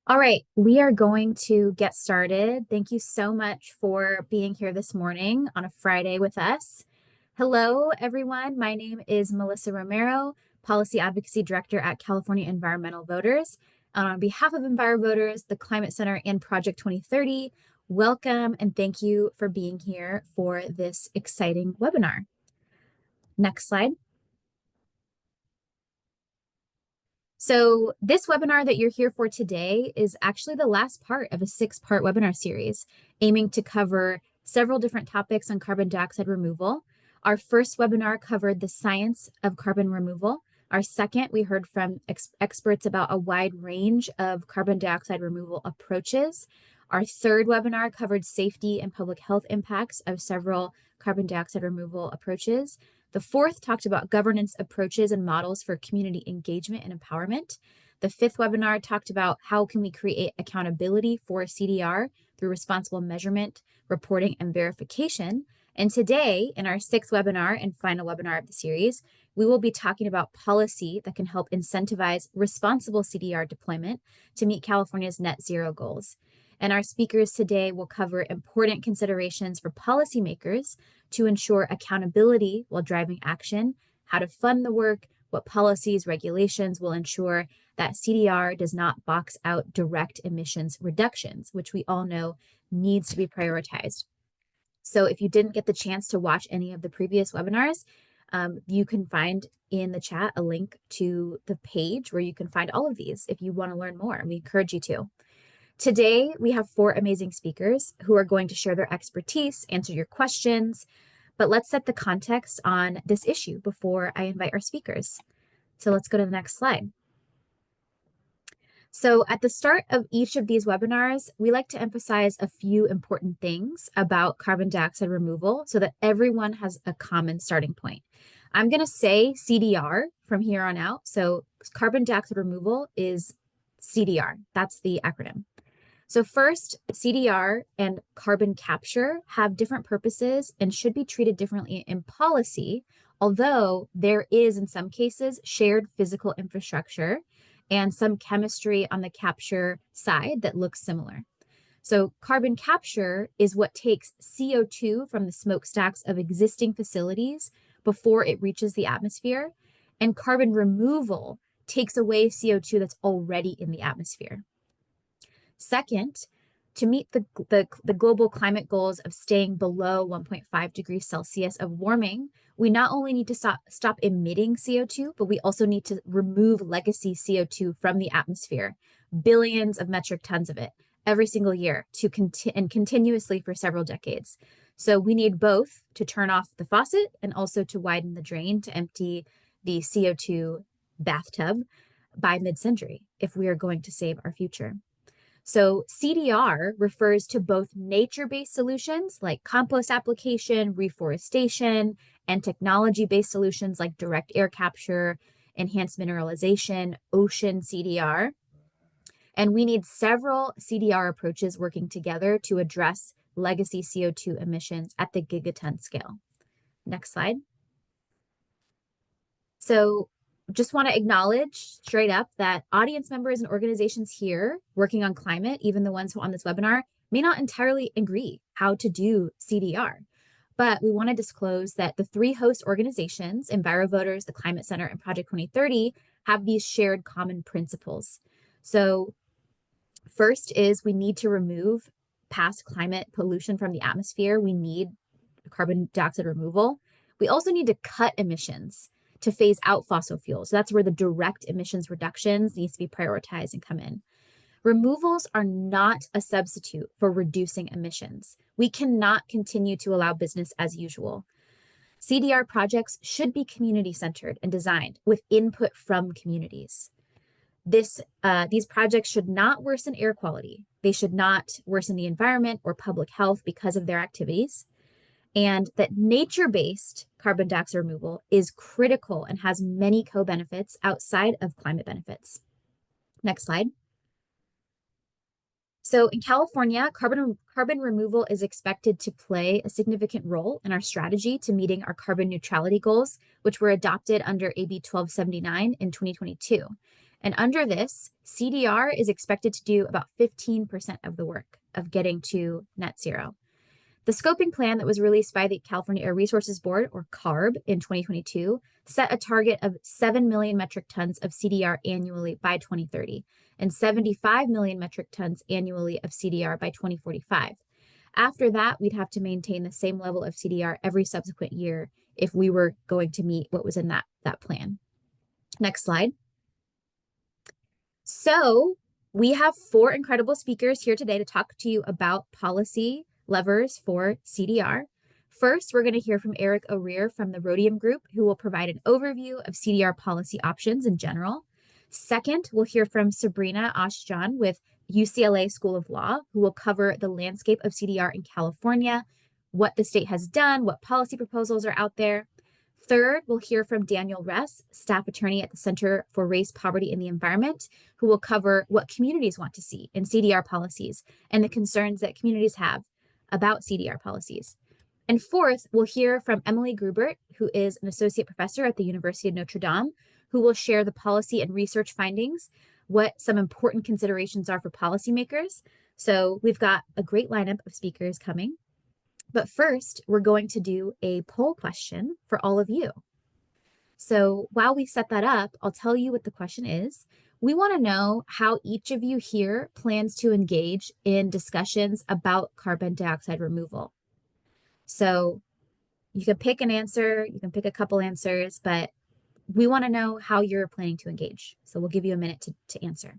All right, we are going to get started. Thank you so much for being here this morning on a Friday with us. Hello, everyone. My name is Melissa Romero, Policy Advocacy Director at California Environmental Voters. And on behalf of EnviroVoters, the Climate Center, and Project 2030, welcome and thank you for being here for this exciting webinar. Next slide. So this webinar that you're here for today is actually the last part of a 6-part webinar series aiming to cover several different topics on carbon dioxide removal. Our first webinar covered the science of carbon removal. Our second, we heard from experts about a wide range of carbon dioxide removal approaches. Our third webinar covered safety and public health impacts of several carbon dioxide removal approaches. The fourth talked about governance approaches and models for community engagement and empowerment. The fifth webinar talked about how can we create accountability for CDR through responsible measurement, reporting, and verification. And today, in our 6th webinar and final webinar of the series, we will be talking about policy that can help incentivize responsible CDR deployment to meet California's net zero goals. And our speakers today will cover important considerations for policymakers to ensure accountability while driving action, how to fund the work, what policies, regulations will ensure that CDR does not box out direct emissions reductions, which we all know needs to be prioritized. So if you didn't get the chance to watch any of the previous webinars, you can find in the chat a link to the page where you can find all of these if you want to learn more. We encourage you to. Today, we have 4 amazing speakers who are going to share their expertise, answer your questions, but let's set the context on this issue before I invite our speakers. So let's go to the next slide. So at the start of each of these webinars, we like to emphasize a few important things about carbon dioxide removal so that everyone has a common starting point. I'm going to say CDR from here on out. So carbon dioxide removal is CDR. That's the acronym. So first, CDR and carbon capture have different purposes and should be treated differently in policy, although there is, in some cases, shared physical infrastructure and some chemistry on the capture side that looks similar. So carbon capture is what takes CO2 from the smokestacks of existing facilities before it reaches the atmosphere, and carbon removal takes away CO2 that's already in the atmosphere. Second, to meet the global climate goals of staying below 1.5 degrees Celsius of warming, we not only need to stop emitting CO2, but we also need to remove legacy CO2 from the atmosphere, billions of metric tons of it every single year and continuously for several decades. So we need both to turn off the faucet and also to widen the drain to empty the CO2 bathtub by mid-century if we are going to save our future. So CDR refers to both nature-based solutions like compost application, reforestation, and technology-based solutions like direct air capture, enhanced mineralization, ocean CDR. And we need several CDR approaches working together to address legacy CO2 emissions at the gigaton scale. Next slide. So just want to acknowledge straight up that audience members and organizations here working on climate, even the ones who are on this webinar, may not entirely agree how to do CDR. But we want to disclose that the 3 host organizations, EnviroVoters, the Climate Center, and Project 2030, have these shared common principles. So first is we need to remove past climate pollution from the atmosphere. We need carbon dioxide removal. We also need to cut emissions to phase out fossil fuels. So that's where the direct emissions reductions needs to be prioritized and come in. Removals are not a substitute for reducing emissions. We cannot continue to allow business as usual. CDR projects should be community-centered and designed with input from communities. These projects should not worsen air quality. They should not worsen the environment or public health because of their activities. And that nature-based carbon dioxide removal is critical and has many co-benefits outside of climate benefits. Next slide. So in California, carbon removal is expected to play a significant role in our strategy to meeting our carbon neutrality goals, which were adopted under AB 1279 in 2022. And under this, CDR is expected to do about 15% of the work of getting to net zero. The scoping plan that was released by the California Air Resources Board, or CARB, in 2022 set a target of 7 million metric tons of CDR annually by 2030 and 75 million metric tons annually of CDR by 2045. After that, we'd have to maintain the same level of CDR every subsequent year if we were going to meet what was in that plan. Next slide. So we have 4 incredible speakers here today to talk to you about policy levers for CDR. First, we're going to hear from Eric O'Rear from the Rhodium Group, who will provide an overview of CDR policy options in general. Second, we'll hear from Sabrina Ashjan with UCLA School of Law, who will cover the landscape of CDR in California, what the state has done, what policy proposals are out there. Third, we'll hear from Daniel Ress, staff attorney at the Center for Race, Poverty, and the Environment, who will cover what communities want to see in CDR policies and the concerns that communities have about CDR policies. And fourth, we'll hear from Emily Grubert, who is an associate professor at the University of Notre Dame, who will share the policy and research findings, what some important considerations are for policymakers. So we've got a great lineup of speakers coming. But first, we're going to do a poll question for all of you. So while we set that up, I'll tell you what the question is. We want to know how each of you here plans to engage in discussions about carbon dioxide removal. So you can pick an answer, you can pick a couple answers, but we want to know how you're planning to engage. So we'll give you a minute to answer.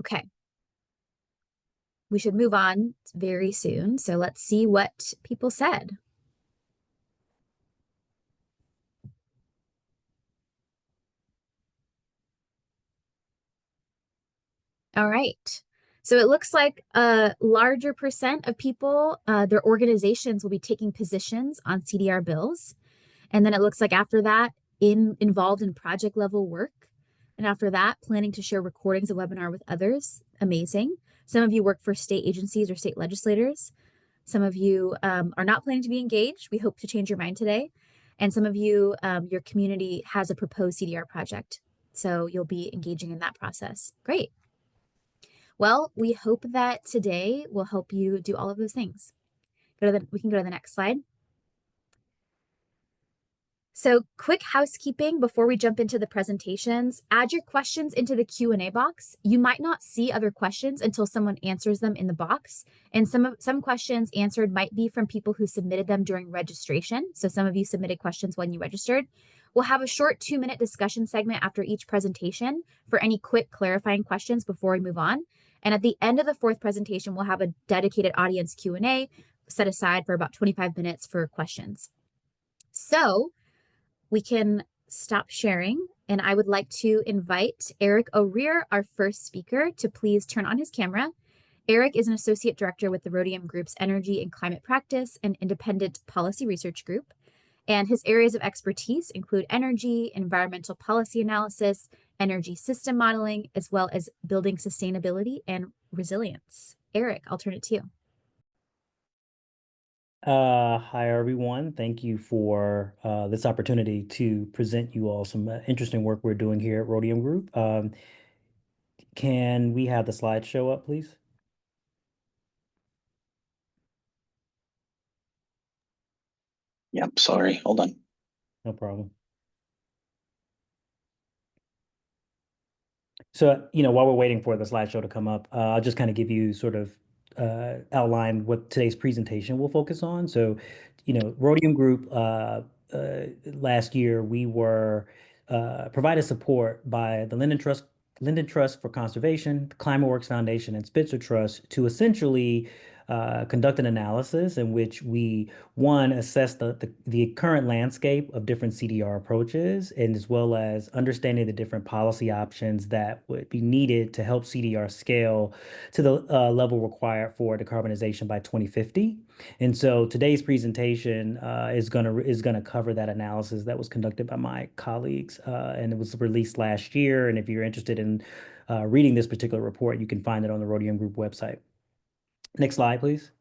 Okay. We should move on very soon. So let's see what people said. All right. So it looks like a larger percent of people, their organizations will be taking positions on CDR bills. And then it looks like after that, involved in project level work. And after that, planning to share recordings of webinar with others. Amazing. Some of you work for state agencies or state legislators. Some of you are not planning to be engaged. We hope to change your mind today. And some of you, your community has a proposed CDR project. So you'll be engaging in that process. Great. Well, we hope that today will help you do all of those things. We can go to the next slide. So quick housekeeping before we jump into the presentations. Add your questions into the Q&A box. You might not see other questions until someone answers them in the box. And some questions answered might be from people who submitted them during registration. So some of you submitted questions when you registered. We'll have a short 2-minute discussion segment after each presentation for any quick clarifying questions before we move on. And at the end of the 4th presentation, we'll have a dedicated audience Q&A set aside for about 25 minutes for questions. So we can stop sharing, and I would like to invite Eric O'Rear, our first speaker, to please turn on his camera. Eric is an associate director with the Rhodium Group's Energy and Climate Practice and Independent Policy Research Group. And his areas of expertise include energy, environmental policy analysis, energy system modeling, as well as building sustainability and resilience. Eric, I'll turn it to you. Hi, everyone. Thank you for this opportunity to present you all some interesting work we're doing here at Rhodium Group. Can we have the slideshow up, please? Yep, sorry, hold on. No problem. So, while we're waiting for the slideshow to come up, I'll just kind of give you sort of outline what today's presentation will focus on. So, Rhodium Group, last year, we were provided support by the Linden Trust for Conservation, the Climate Works Foundation, and Spitzer Trust to essentially conduct an analysis in which we, one, assess the current landscape of different CDR approaches, and as well as understanding the different policy options that would be needed to help CDR scale to the level required for decarbonization by 2050. And so today's presentation is gonna cover that analysis that was conducted by my colleagues, and it was released last year. And if you're interested in reading this particular report, you can find it on the Rhodium Group website. Next slide, please.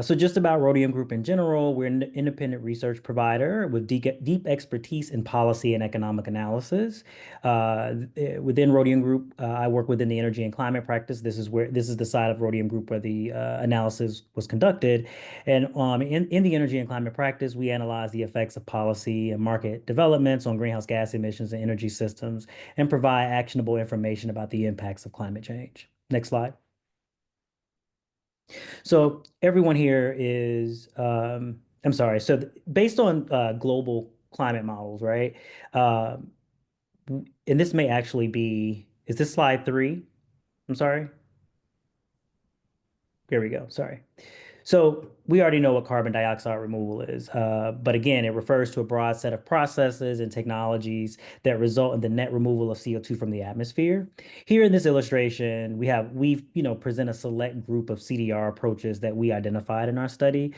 So just about Rhodium Group in general, we're an independent research provider with deep expertise in policy and economic analysis. Within Rhodium Group, I work within the energy and climate practice. This is the side of Rhodium Group where the analysis was conducted. And in the energy and climate practice, we analyze the effects of policy and market developments on greenhouse gas emissions and energy systems and provide actionable information about the impacts of climate change. Next slide. So everyone here is, I'm sorry. So based on global climate models, right? Um, and this may actually be, is this slide 3? I'm sorry. Here we go. Sorry. So we already know what carbon dioxide removal is, but again, it refers to a broad set of processes and technologies that result in the net removal of CO2 from the atmosphere. Here in this illustration, we've present a select group of CDR approaches that we identified in our study.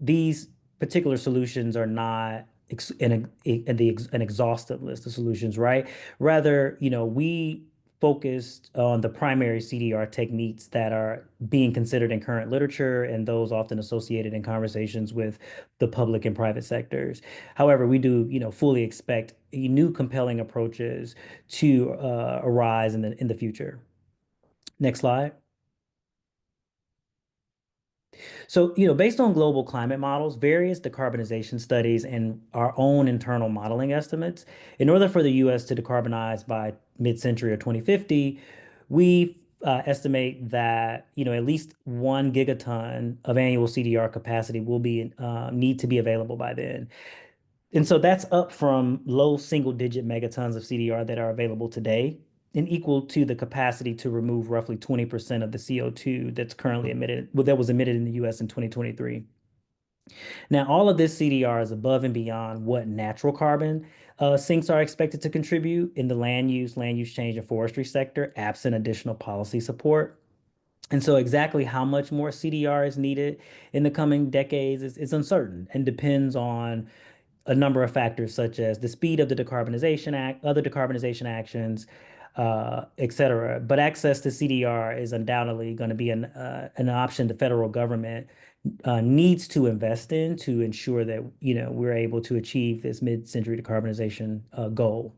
These particular solutions are not an exhaustive list of solutions, right? Rather, we focused on the primary CDR techniques that are being considered in current literature and those often associated in conversations with the public and private sectors. However, we do, fully expect new compelling approaches to arise in the future. Next slide. So, based on global climate models, various decarbonization studies, and our own internal modeling estimates, in order for the US to decarbonize by mid-century or 2050, we estimate that, at least 1 gigaton of annual CDR capacity will need to be available by then. And so that's up from low single-digit megatons of CDR that are available today and equal to the capacity to remove roughly 20% of the CO2 that's currently emitted, well, that was emitted in the US in 2023. Now, all of this CDR is above and beyond what natural carbon sinks are expected to contribute in the land use change, and forestry sector, absent additional policy support. And so exactly how much more CDR is needed in the coming decades is uncertain and depends on a number of factors such as the speed of the decarbonization act, other decarbonization actions, et cetera. But access to CDR is undoubtedly going to be an option the federal government needs to invest in to ensure that we're able to achieve this mid-century decarbonization goal.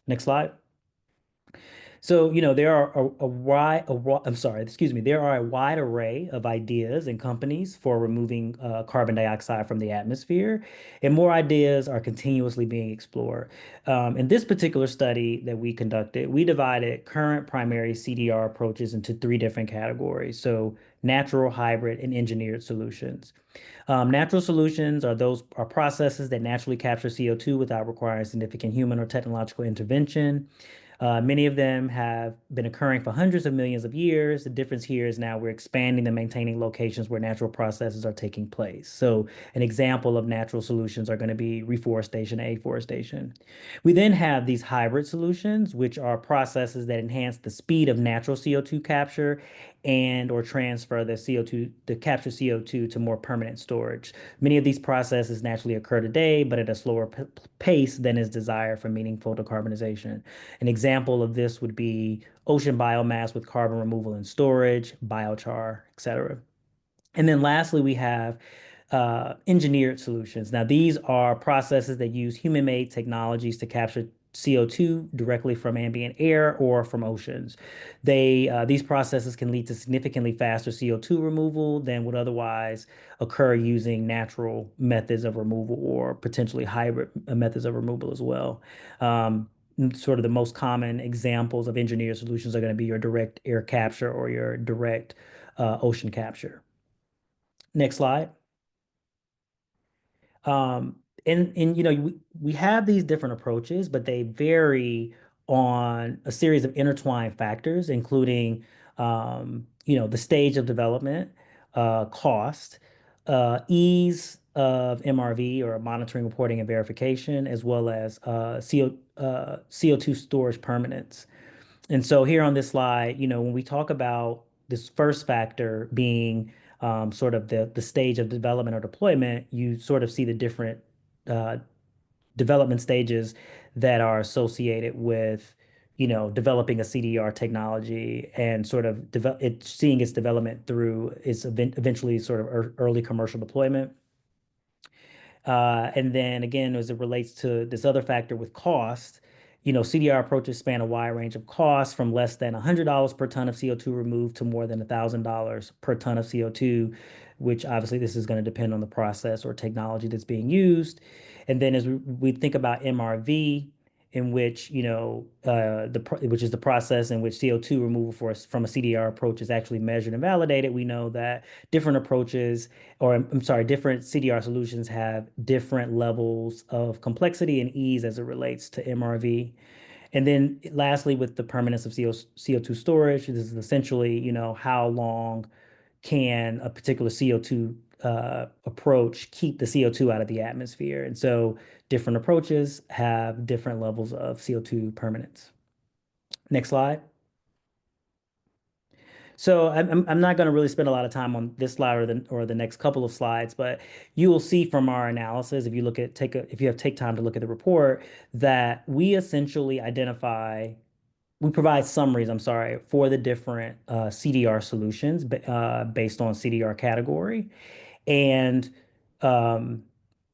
Next slide. So, there are there are a wide array of ideas and companies for removing carbon dioxide from the atmosphere, and more ideas are continuously being explored. In this particular study that we conducted, we divided current primary CDR approaches into 3 different categories. So natural, hybrid, and engineered solutions. Natural solutions are processes that naturally capture CO2 without requiring significant human or technological intervention. Many of them have been occurring for hundreds of millions of years. The difference here is now we're expanding and maintaining locations where natural processes are taking place. So an example of natural solutions are going to be reforestation, afforestation. We then have these hybrid solutions, which are processes that enhance the speed of natural CO2 capture and or transfer the captured CO2 to more permanent storage. Many of these processes naturally occur today, but at a slower pace than is desired for meaningful decarbonization. An example of this would be ocean biomass with carbon removal and storage, biochar, et cetera. And then lastly, we have engineered solutions. Now, these are processes that use human-made technologies to capture CO2 directly from ambient air or from oceans. These processes can lead to significantly faster CO2 removal than would otherwise occur using natural methods of removal or potentially hybrid methods of removal as well. Sort of the most common examples of engineered solutions are going to be your direct air capture or your direct ocean capture. Next slide. And we have these different approaches, but they vary on a series of intertwined factors, including, the stage of development, cost, ease of MRV or monitoring, reporting, and verification, as well as CO2 storage permanence. And so here on this slide, when we talk about this first factor being sort of the stage of development or deployment, you sort of see the different uh, development stages that are associated with, developing a CDR technology and sort of seeing its development through its eventually sort of early commercial deployment. And then again, as it relates to this other factor with cost, CDR approaches span a wide range of costs from less than $100 per ton of CO2 removed to more than $1,000 per ton of CO2, which obviously this is going to depend on the process or technology that's being used. And then as we think about MRV, in which, which is the process in which CO2 removal from a CDR approach is actually measured and validated, we know that different approaches, or I'm sorry, different CDR solutions have different levels of complexity and ease as it relates to MRV. And then lastly, with the permanence of CO2 storage, this is essentially, how long can a particular CO2 approach keep the CO2 out of the atmosphere? And so different approaches have different levels of CO2 permanence. Next slide. So I'm not going to really spend a lot of time on this slide or the next couple of slides, but you will see from our analysis, if you take time to look at the report, that we provide summaries, I'm sorry, for the different CDR solutions based on CDR category. And um,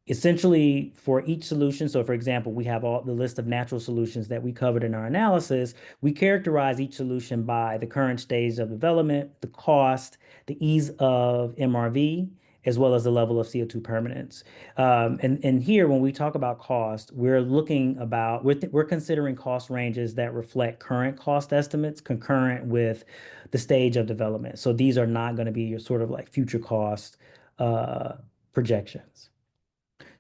essentially for each solution, so for example, we have all the list of natural solutions that we covered in our analysis. We characterize each solution by the current stage of development, the cost, the ease of MRV, as well as the level of CO2 permanence. And here, when we talk about cost, we're considering cost ranges that reflect current cost estimates concurrent with the stage of development. So these are not going to be your sort of like future cost projections.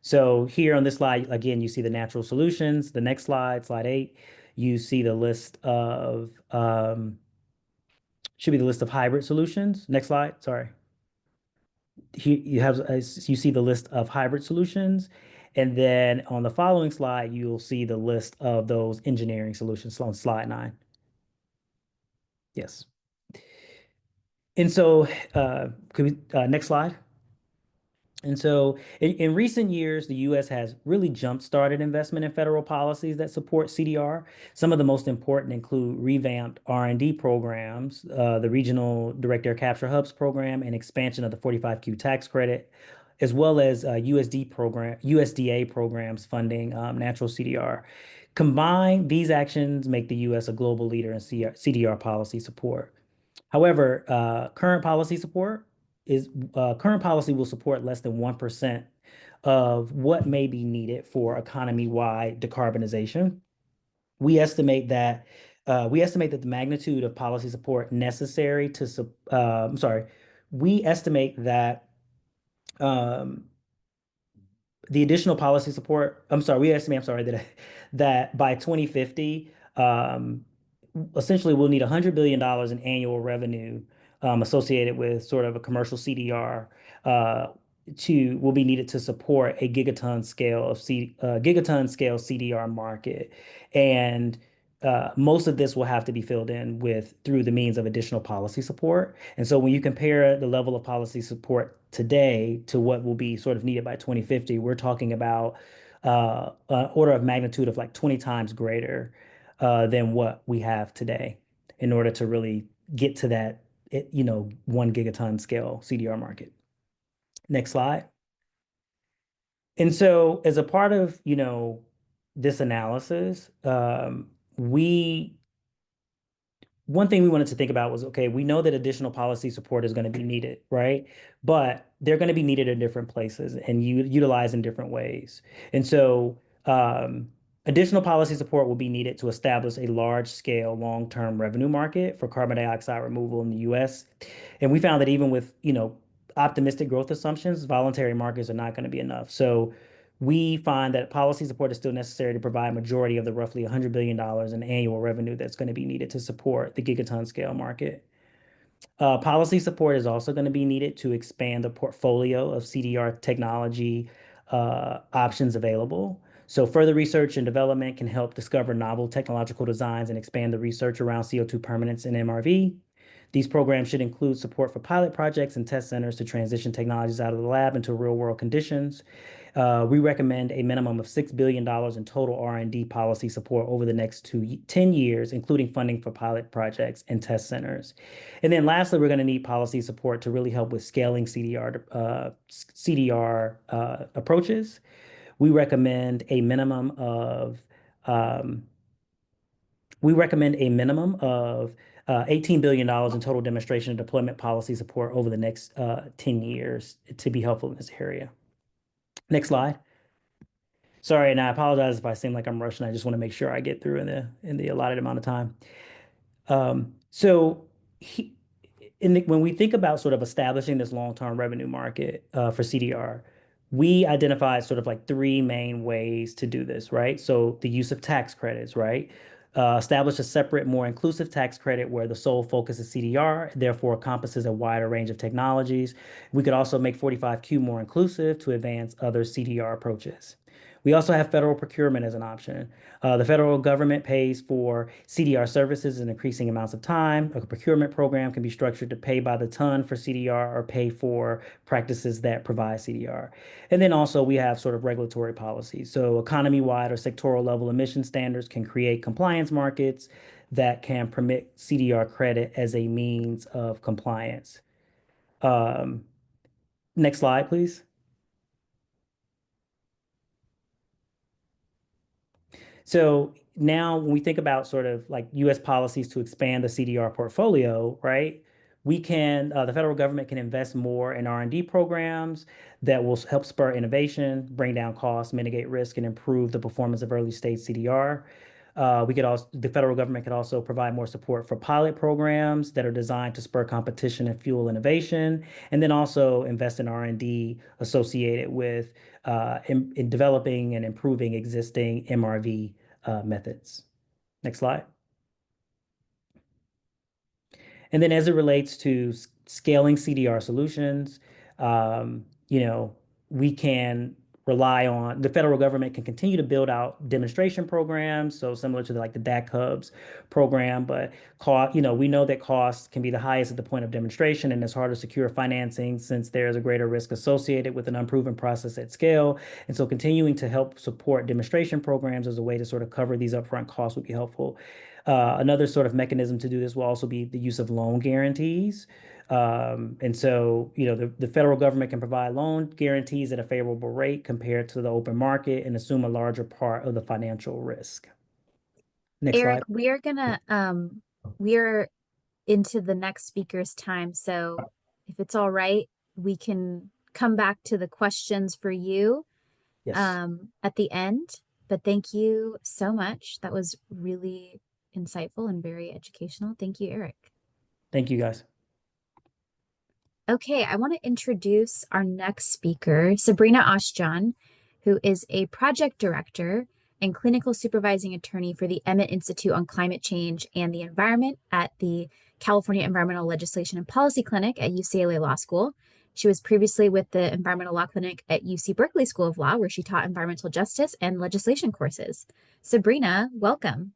So here on this slide, again, you see the natural solutions. The next slide, slide 8, you see the list of, should be the list of hybrid solutions. Next slide, sorry. Here you see the list of hybrid solutions. And then on the following slide, you'll see the list of those engineering solutions on slide 9. Yes. And so, next slide. And so in recent years, the U.S. has really jump-started investment in federal policies that support CDR. Some of the most important include revamped R&D programs, the Regional Direct Air Capture Hubs program, and expansion of the 45Q tax credit, as well as USDA programs funding natural CDR. Combined, these actions make the U.S. a global leader in CDR policy support. However, current policy will support less than 1% of what may be needed for economy-wide decarbonization. We estimate that the magnitude of policy support necessary to we estimate that um, the additional policy support, that by 2050, essentially we'll need $100 billion in annual revenue associated with sort of a commercial CDR will be needed to support a gigaton scale CDR market. And most of this will have to be filled in through the means of additional policy support. And so when you compare the level of policy support today to what will be sort of needed by 2050, we're talking about an order of magnitude of like 20 times greater than what we have today in order to really get to that, 1 gigaton scale CDR market. Next slide. And so as a part of, this analysis, one thing we wanted to think about was, okay, we know that additional policy support is going to be needed, right? But they're going to be needed in different places and utilized in different ways. And so additional policy support will be needed to establish a large-scale, long-term revenue market for carbon dioxide removal in the U.S. And we found that even with, optimistic growth assumptions, voluntary markets are not going to be enough. So we find that policy support is still necessary to provide a majority of the roughly $100 billion in annual revenue that's going to be needed to support the gigaton scale market. Policy support is also going to be needed to expand the portfolio of CDR technology options available. So further research and development can help discover novel technological designs and expand the research around CO2 permanence in MRV. These programs should include support for pilot projects and test centers to transition technologies out of the lab into real-world conditions. We recommend a minimum of $6 billion in total R&D policy support over the next 10 years, including funding for pilot projects and test centers. And then lastly, we're going to need policy support to really help with scaling CDR approaches. We recommend a minimum of um, $18 billion in total demonstration and deployment policy support over the next 10 years to be helpful in this area. Next slide. Sorry, and I apologize if I seem like I'm rushing. I just want to make sure I get through in the allotted amount of time. So when we think about sort of establishing this long-term revenue market for CDR, we identified sort of like three main ways to do this, right? So the use of tax credits, right? Establish a separate, more inclusive tax credit where the sole focus is CDR, therefore encompasses a wider range of technologies. We could also make 45Q more inclusive to advance other CDR approaches. We also have federal procurement as an option. The federal government pays for CDR services in increasing amounts of time. A procurement program can be structured to pay by the ton for CDR or pay for practices that provide CDR. And then also we have sort of regulatory policies. So economy-wide or sectoral level emission standards can create compliance markets that can permit CDR credit as a means of compliance. Next slide, please. So now when we think about sort of like US policies to expand the CDR portfolio, right? The federal government can invest more in R&D programs that will help spur innovation, bring down costs, mitigate risk, and improve the performance of early stage CDR. The federal government could also provide more support for pilot programs that are designed to spur competition and fuel innovation, and then also invest in R&D associated with in developing and improving existing MRV methods. Next slide. And then as it relates to scaling CDR solutions, we can rely on the federal government can continue to build out demonstration programs, so similar to the DAC Hubs program, but we know that costs can be the highest at the point of demonstration, and it's hard to secure financing since there's a greater risk associated with an unproven process at scale. And so continuing to help support demonstration programs as a way to sort of cover these upfront costs would be helpful. Another sort of mechanism to do this will also be the use of loan guarantees. And so, the federal government can provide loan guarantees at a favorable rate compared to the open market and assume a larger part of the financial risk. Next Eric, slide. we're into the next speaker's time. So if it's all right, we can come back to the questions for you Yes. At the end. But thank you so much. That was really insightful and very educational. Thank you, Eric. Thank you, guys. Okay, I want to introduce our next speaker, Sabrina Ashjan, who is a project director and clinical supervising attorney for the Emmett Institute on Climate Change and the Environment at the California Environmental Legislation and Policy Clinic at UCLA Law School. She was previously with the Environmental Law Clinic at UC Berkeley School of Law, where she taught environmental justice and legislation courses. Sabrina, welcome.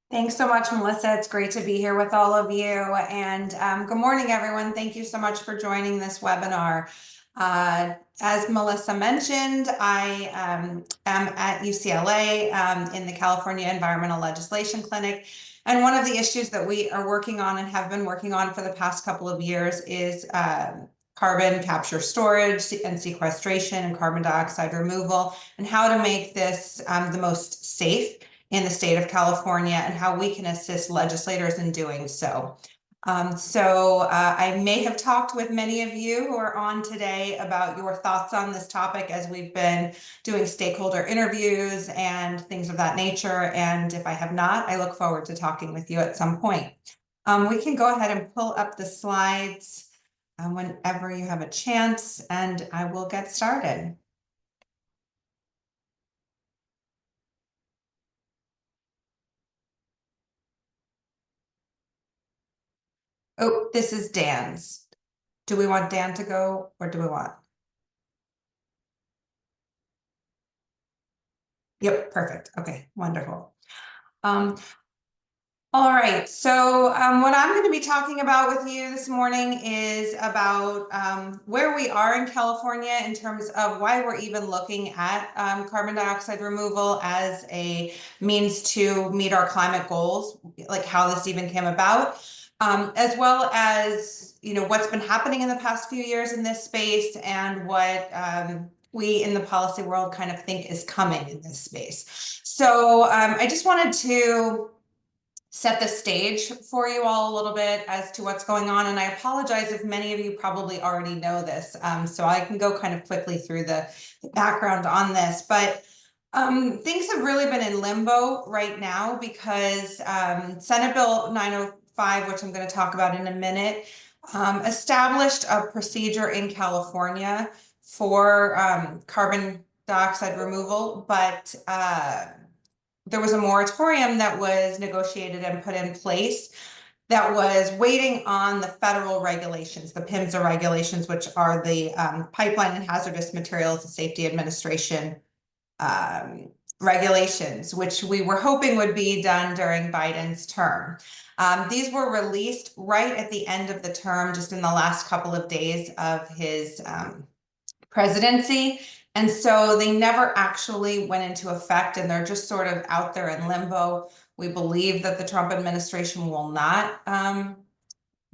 Thanks so much, Melissa. It's great to be here with all of you. And good morning, everyone. Thank you so much for joining this webinar. As Melissa mentioned, I am at UCLA in the California Environmental Legislation Clinic. And one of the issues that we are working on and have been working on for the past couple of years is carbon capture, storage, and sequestration, and carbon dioxide removal, and how to make this the most safe in the state of California and how we can assist legislators in doing so. I may have talked with many of you who are on today about your thoughts on this topic as we've been doing stakeholder interviews and things of that nature. And if I have not, I look forward to talking with you at some point. We can go ahead and pull up the slides whenever you have a chance, and I will get started. Oh, this is Dan's. Do we want Dan to go or do we want? Yep, perfect. Okay, wonderful. All right, so what I'm going to be talking about with you this morning is about where we are in California in terms of why we're even looking at carbon dioxide removal as a means to meet our climate goals, like how this even came about, as well as, you know, what's been happening in the past few years in this space and what we in the policy world kind of think is coming in this space. So I just wanted to set the stage for you all a little bit as to what's going on. And I apologize if many of you probably already know this. So I can go kind of quickly through the background on this, but things have really been in limbo right now because Senate Bill 905, which I'm going to talk about in a minute, established a procedure in California for carbon dioxide removal, but there was a moratorium that was negotiated and put in place that was waiting on the federal regulations, the PHMSA regulations, which are the Pipeline and Hazardous Materials Safety Administration regulations, which we were hoping would be done during Biden's term. These were released right at the end of the term, just in the last couple of days of his presidency. And so they never actually went into effect, and they're just sort of out there in limbo. We believe that the Trump administration will not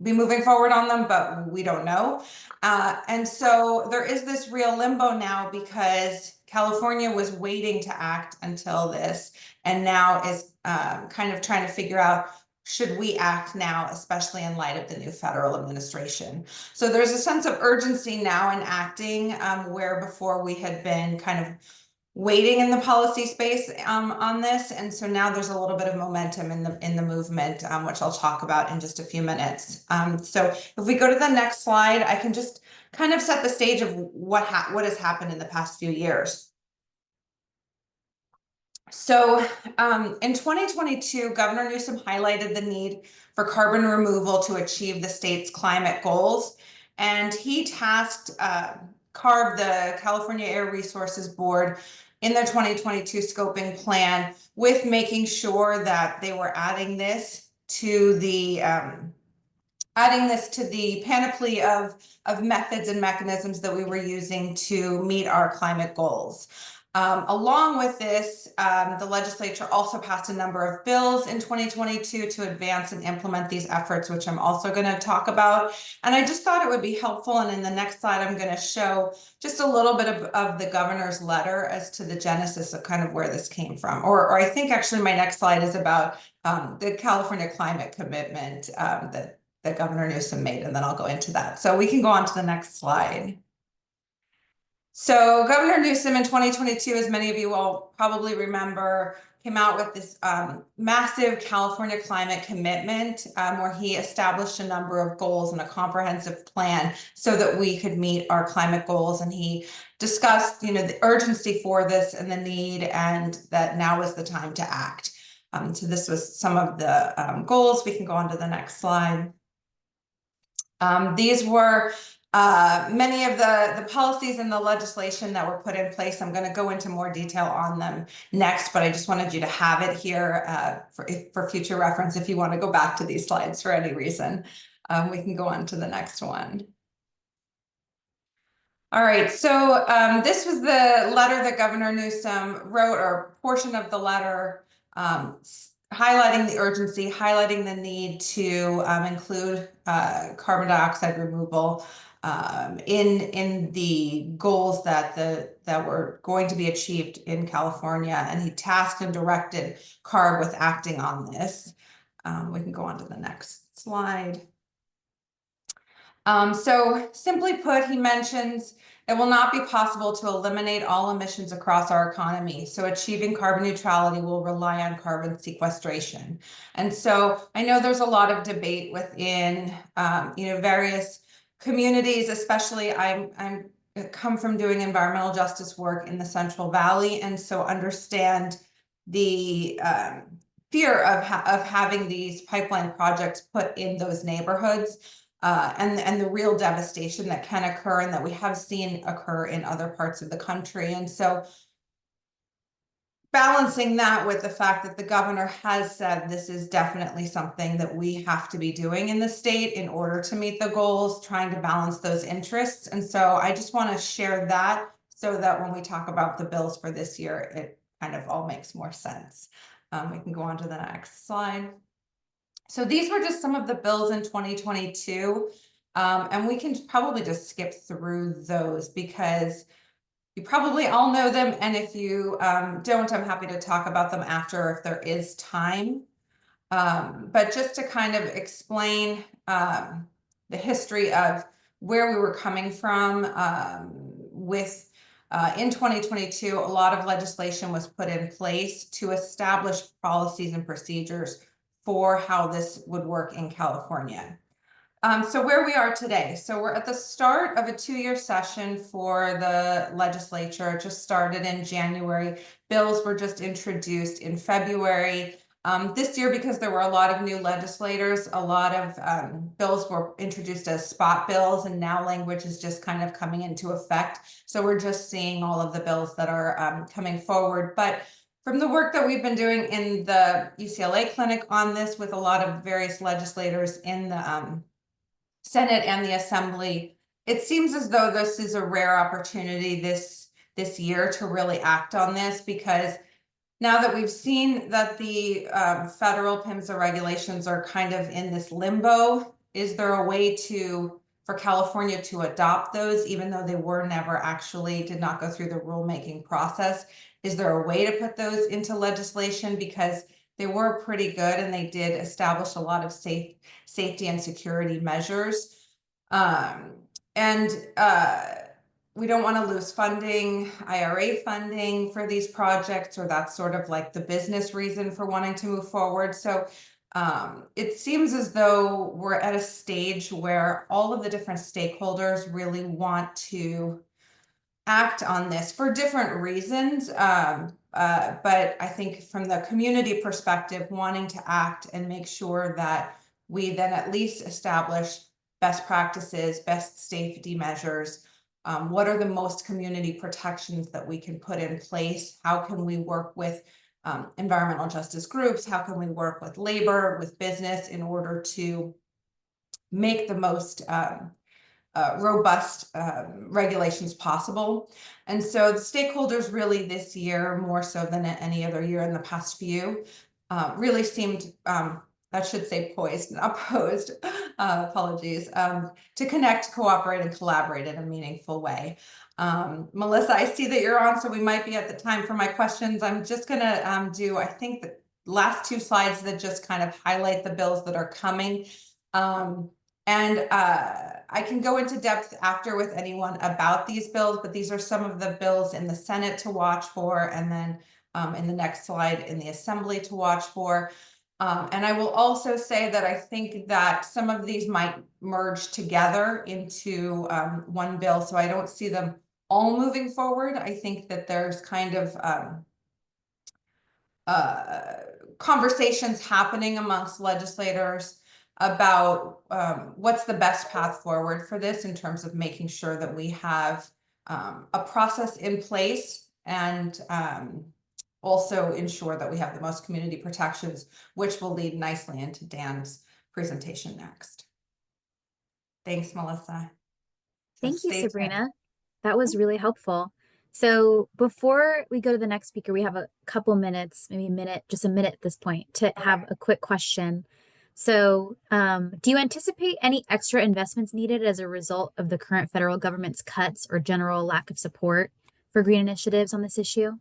be moving forward on them, but we don't know. And so there is this real limbo now because California was waiting to act until this, and now is kind of trying to figure out, should we act now, especially in light of the new federal administration? So there's a sense of urgency now in acting, where before we had been kind of waiting in the policy space on this. And so now there's a little bit of momentum in the movement, which I'll talk about in just a few minutes. So if we go to the next slide, I can just kind of set the stage of what has happened in the past few years. So in 2022, Governor Newsom highlighted the need for carbon removal to achieve the state's climate goals. And he tasked CARB, the California Air Resources Board, in their 2022 scoping plan with making sure that they were adding this to the panoply of methods and mechanisms that we were using to meet our climate goals. Along with this, the legislature also passed a number of bills in 2022 to advance and implement these efforts, which I'm also going to talk about. And I just thought it would be helpful. And in the next slide, I'm going to show just a little bit of the governor's letter as to the genesis of kind of where this came from. Or I think actually my next slide is about the California climate commitment that Governor Newsom made, and then I'll go into that. So we can go on to the next slide. So Governor Newsom in 2022, as many of you will probably remember, came out with this massive California climate commitment where he established a number of goals and a comprehensive plan so that we could meet our climate goals. And he discussed, you know, the urgency for this and the need, and that now is the time to act. So this was some of the goals. We can go on to the next slide. These were many of the policies and the legislation that were put in place. I'm going to go into more detail on them next, but I just wanted you to have it here for future reference if you want to go back to these slides for any reason. We can go on to the next one. All right, so this was the letter that Governor Newsom wrote, or a portion of the letter, highlighting the urgency, highlighting the need to include carbon dioxide removal in the goals that were going to be achieved in California. And he tasked and directed CARB with acting on this. We can go on to the next slide. So simply put, he mentions it will not be possible to eliminate all emissions across our economy. So achieving carbon neutrality will rely on carbon sequestration. And so I know there's a lot of debate within various communities, especially I come from doing environmental justice work in the Central Valley, and so understand the fear of having these pipeline projects put in those neighborhoods, and the real devastation that can occur and that we have seen occur in other parts of the country. And so balancing that with the fact that the governor has said this is definitely something that we have to be doing in the state in order to meet the goals, trying to balance those interests. And so I just want to share that so that when we talk about the bills for this year, it kind of all makes more sense. We can go on to the next slide. So these were just some of the bills in 2022. And we can probably just skip through those because you probably all know them, and if you don't, I'm happy to talk about them after if there is time. But just to kind of explain the history of where we were coming from with in 2022, a lot of legislation was put in place to establish policies and procedures for how this would work in California. So where we are today, so we're at the start of a 2-year session for the legislature. It just started in January. Bills were just introduced in February. This year, because there were a lot of new legislators, a lot of bills were introduced as spot bills, and now language is just kind of coming into effect. So we're just seeing all of the bills that are coming forward. But from the work that we've been doing in the UCLA clinic on this with a lot of various legislators in the Senate and the Assembly, it seems as though this is a rare opportunity this year to really act on this, because now that we've seen that the federal PIMSA regulations are kind of in this limbo, is there a way for California to adopt those, even though they were never actually did not go through the rulemaking process? Is there a way to put those into legislation? Because they were pretty good and they did establish a lot of safety and security measures. We don't want to lose funding, IRA funding for these projects, or that's sort of like the business reason for wanting to move forward. So it seems as though we're at a stage where all of the different stakeholders really want to act on this for different reasons. But I think from the community perspective, wanting to act and make sure that we then at least establish best practices, best safety measures. What are the most community protections that we can put in place? How can we work with environmental justice groups? How can we work with labor, with business in order to make the most robust regulations possible? And so the stakeholders really this year, more so than any other year in the past few, really seemed, I should say poised, not opposed, apologies, to connect, cooperate, and collaborate in a meaningful way. Melissa, I see that you're on, so we might be at the time for my questions. I'm just gonna do, I think, the last 2 slides that just kind of highlight the bills that are coming. I can go into depth after with anyone about these bills, but these are some of the bills in the Senate to watch for, and then in the next slide in the Assembly to watch for. And I will also say that I think that some of these might merge together into one bill, so I don't see them all moving forward. I think that there's kind of conversations happening amongst legislators about what's the best path forward for this in terms of making sure that we have a process in place and also ensure that we have the most community protections, which will lead nicely into Dan's presentation next. Thanks, Melissa. Thank you, Sabrina. That was really helpful. So before we go to the next speaker, we have a couple minutes, maybe a minute, just a minute at this point, to have a quick question. So do you anticipate any extra investments needed as a result of the current federal government's cuts or general lack of support for green initiatives on this issue?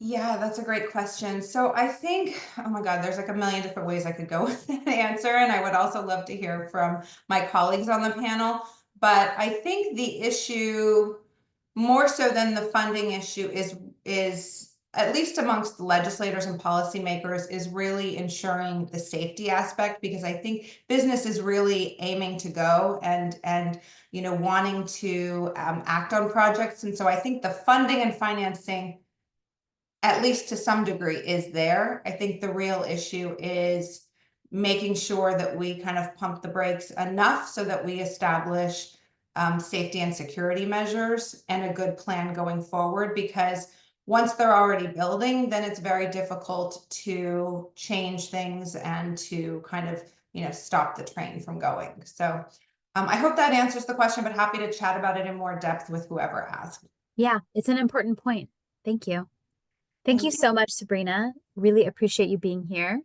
Yeah, that's a great question. So I think, oh my God, there's like a million different ways I could go with that answer. And I would also love to hear from my colleagues on the panel. But I think the issue, more so than the funding issue, is at least amongst the legislators and policymakers, is really ensuring the safety aspect, because I think business is really aiming to go and you know, wanting to act on projects. And so I think the funding and financing at least to some degree, is there. I think the real issue is making sure that we kind of pump the brakes enough so that we establish safety and security measures and a good plan going forward, because once they're already building, then it's very difficult to change things and to kind of, stop the train from going. So I hope that answers the question, but happy to chat about it in more depth with whoever asked. Yeah, it's an important point. Thank you. Thank you so much, Sabrina. Really appreciate you being here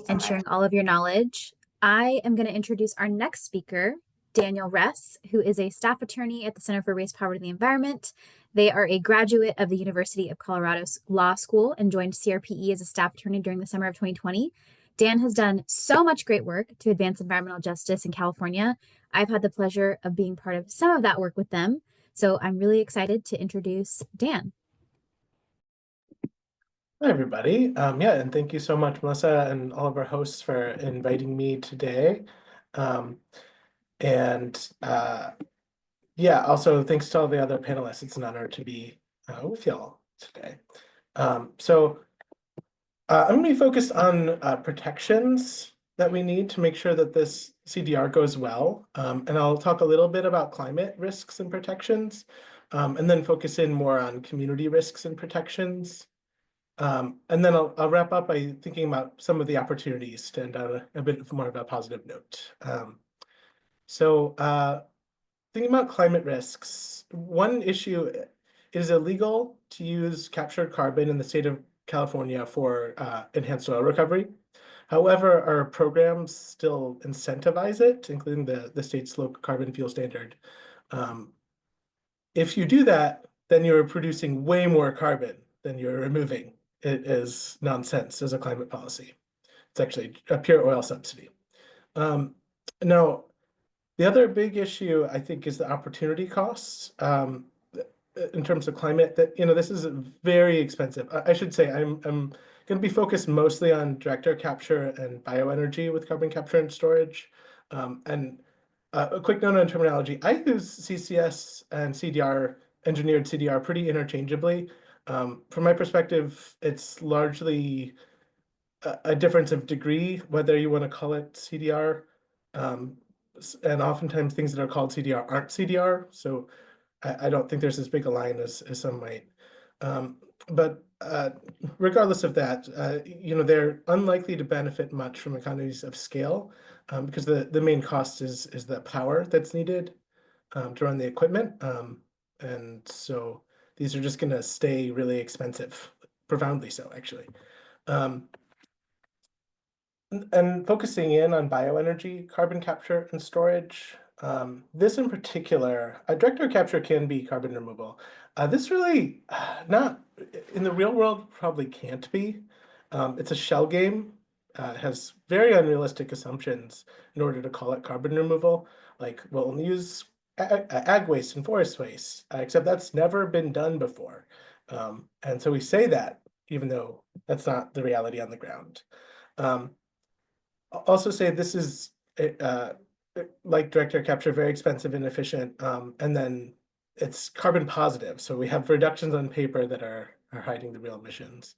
and sharing all of your knowledge. I am going to introduce our next speaker, Daniel Ress, who is a staff attorney at the Center for Race, Poverty, and the Environment. They are a graduate of the University of Colorado's Law School and joined CRPE as a staff attorney during the summer of 2020. Dan has done so much great work to advance environmental justice in California. I've had the pleasure of being part of some of that work with them. So I'm really excited to introduce Dan. Hi, everybody. Yeah, and thank you so much, Melissa, and all of our hosts for inviting me today. Yeah, also thanks to all the other panelists. It's an honor to be with y'all today. I'm going to be focused on protections that we need to make sure that this CDR goes well. And I'll talk a little bit about climate risks and protections, and then focus in more on community risks and protections. And then I'll wrap up by thinking about some of the opportunities to end on a bit more of a positive note. Thinking about climate risks, one issue is illegal to use captured carbon in the state of California for enhanced oil recovery. However, our programs still incentivize it, including the state's low carbon fuel standard. If you do that, then you're producing way more carbon than you're removing. It is nonsense as a climate policy. It's actually a pure oil subsidy. Now, the other big issue, I think, is the opportunity costs in terms of climate. That this is very expensive. I should say I'm going to be focused mostly on direct air capture and bioenergy with carbon capture and storage. And a quick note on terminology: I use CCS and CDR, engineered CDR, pretty interchangeably. From my perspective, it's largely a difference of degree, whether you want to call it CDR. And oftentimes things that are called CDR aren't CDR. So I don't think there's as big a line as some might. But regardless of that, they're unlikely to benefit much from economies of scale because the main cost is the power that's needed to run the equipment. And so these are just going to stay really expensive, profoundly so, actually. And focusing in on bioenergy, carbon capture and storage, this in particular, direct air capture can be carbon removal. This really not, in the real world, probably can't be. It's a shell game. It has very unrealistic assumptions in order to call it carbon removal. Like, we'll only use ag waste and forest waste, except that's never been done before. And so we say that, even though that's not the reality on the ground. Also say this is, like direct air capture, very expensive and inefficient, and then it's carbon positive. So we have reductions on paper that are hiding the real emissions.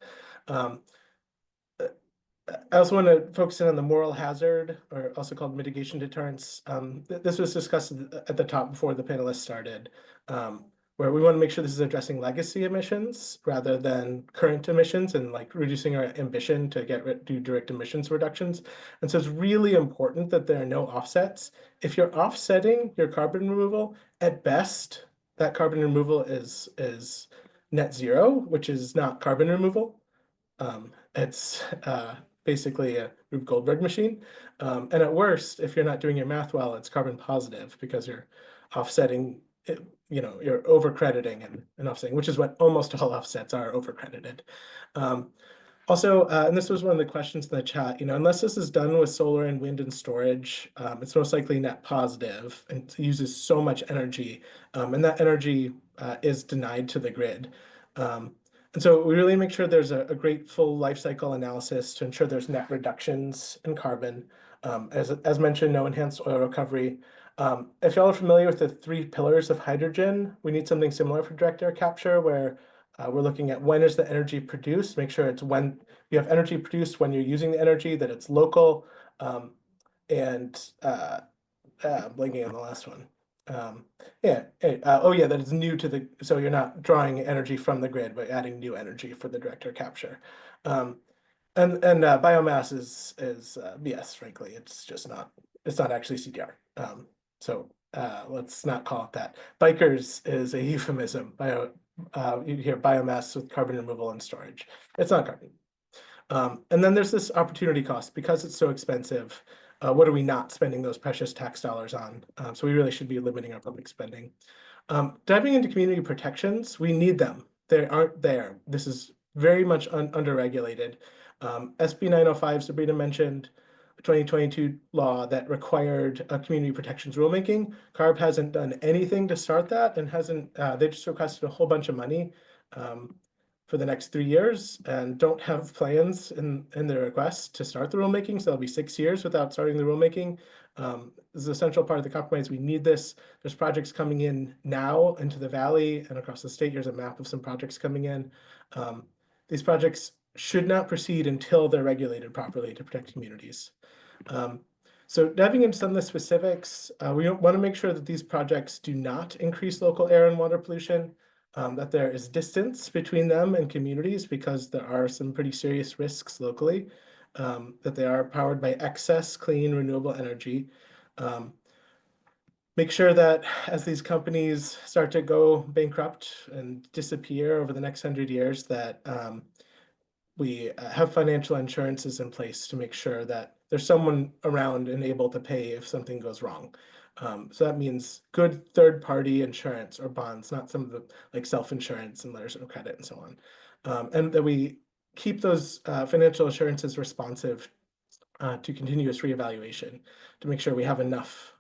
I also want to focus in on the moral hazard, or also called mitigation deterrence. This was discussed at the top before the panelists started, where we want to make sure this is addressing legacy emissions rather than current emissions, and like reducing our ambition to do direct emissions reductions. And so it's really important that there are no offsets. If you're offsetting your carbon removal, at best, that carbon removal is net zero, which is not carbon removal. It's basically a Rube Goldberg machine. And at worst, if you're not doing your math well, it's carbon positive because you're offsetting it, you're overcrediting and offsetting, which is what almost all offsets are, overcredited. Also, and this was one of the questions in the chat, unless this is done with solar and wind and storage, it's most likely net positive and uses so much energy, and that energy is denied to the grid. And so we really make sure there's a great full life cycle analysis to ensure there's net reductions in carbon. As mentioned, no enhanced oil recovery. If y'all are familiar with the 3 pillars of hydrogen, we need something similar for direct air capture, where We're looking at when is the energy produced, make sure it's when you have energy produced, when you're using the energy, that it's local, and blanking on the last one. That it's new to the, so you're not drawing energy from the grid, but adding new energy for the direct air capture. And biomass is BS, frankly. It's just not, it's not actually CDR. Let's not call it that. Bikers is a euphemism. You hear biomass with carbon removal and storage. It's not carbon. And then there's this opportunity cost. Because it's so expensive, what are we not spending those precious tax dollars on? So we really should be limiting our public spending. Diving into community protections, we need them. They aren't there. This is very much under-regulated. SB 905, Sabrina mentioned, a 2022 law that required a community protections rulemaking. CARB hasn't done anything to start that and hasn't, they just requested a whole bunch of money for the next 3 years and don't have plans in their request to start the rulemaking. So it'll be 6 years without starting the rulemaking. This is a central part of the compromise. We need this. There's projects coming in now into the Valley and across the state. Here's a map of some projects coming in. These projects should not proceed until they're regulated properly to protect communities. So diving into some of the specifics, we want to make sure that these projects do not increase local air and water pollution, that there is distance between them and communities because there are some pretty serious risks locally, that they are powered by excess clean renewable energy. Make sure that as these companies start to go bankrupt and disappear over the next 100 years, that we have financial insurances in place to make sure that there's someone around and able to pay if something goes wrong. So that means good third-party insurance or bonds, not some of the like self-insurance and letters of credit and so on. And that we keep those financial assurances responsive to continuous reevaluation to make sure we have enough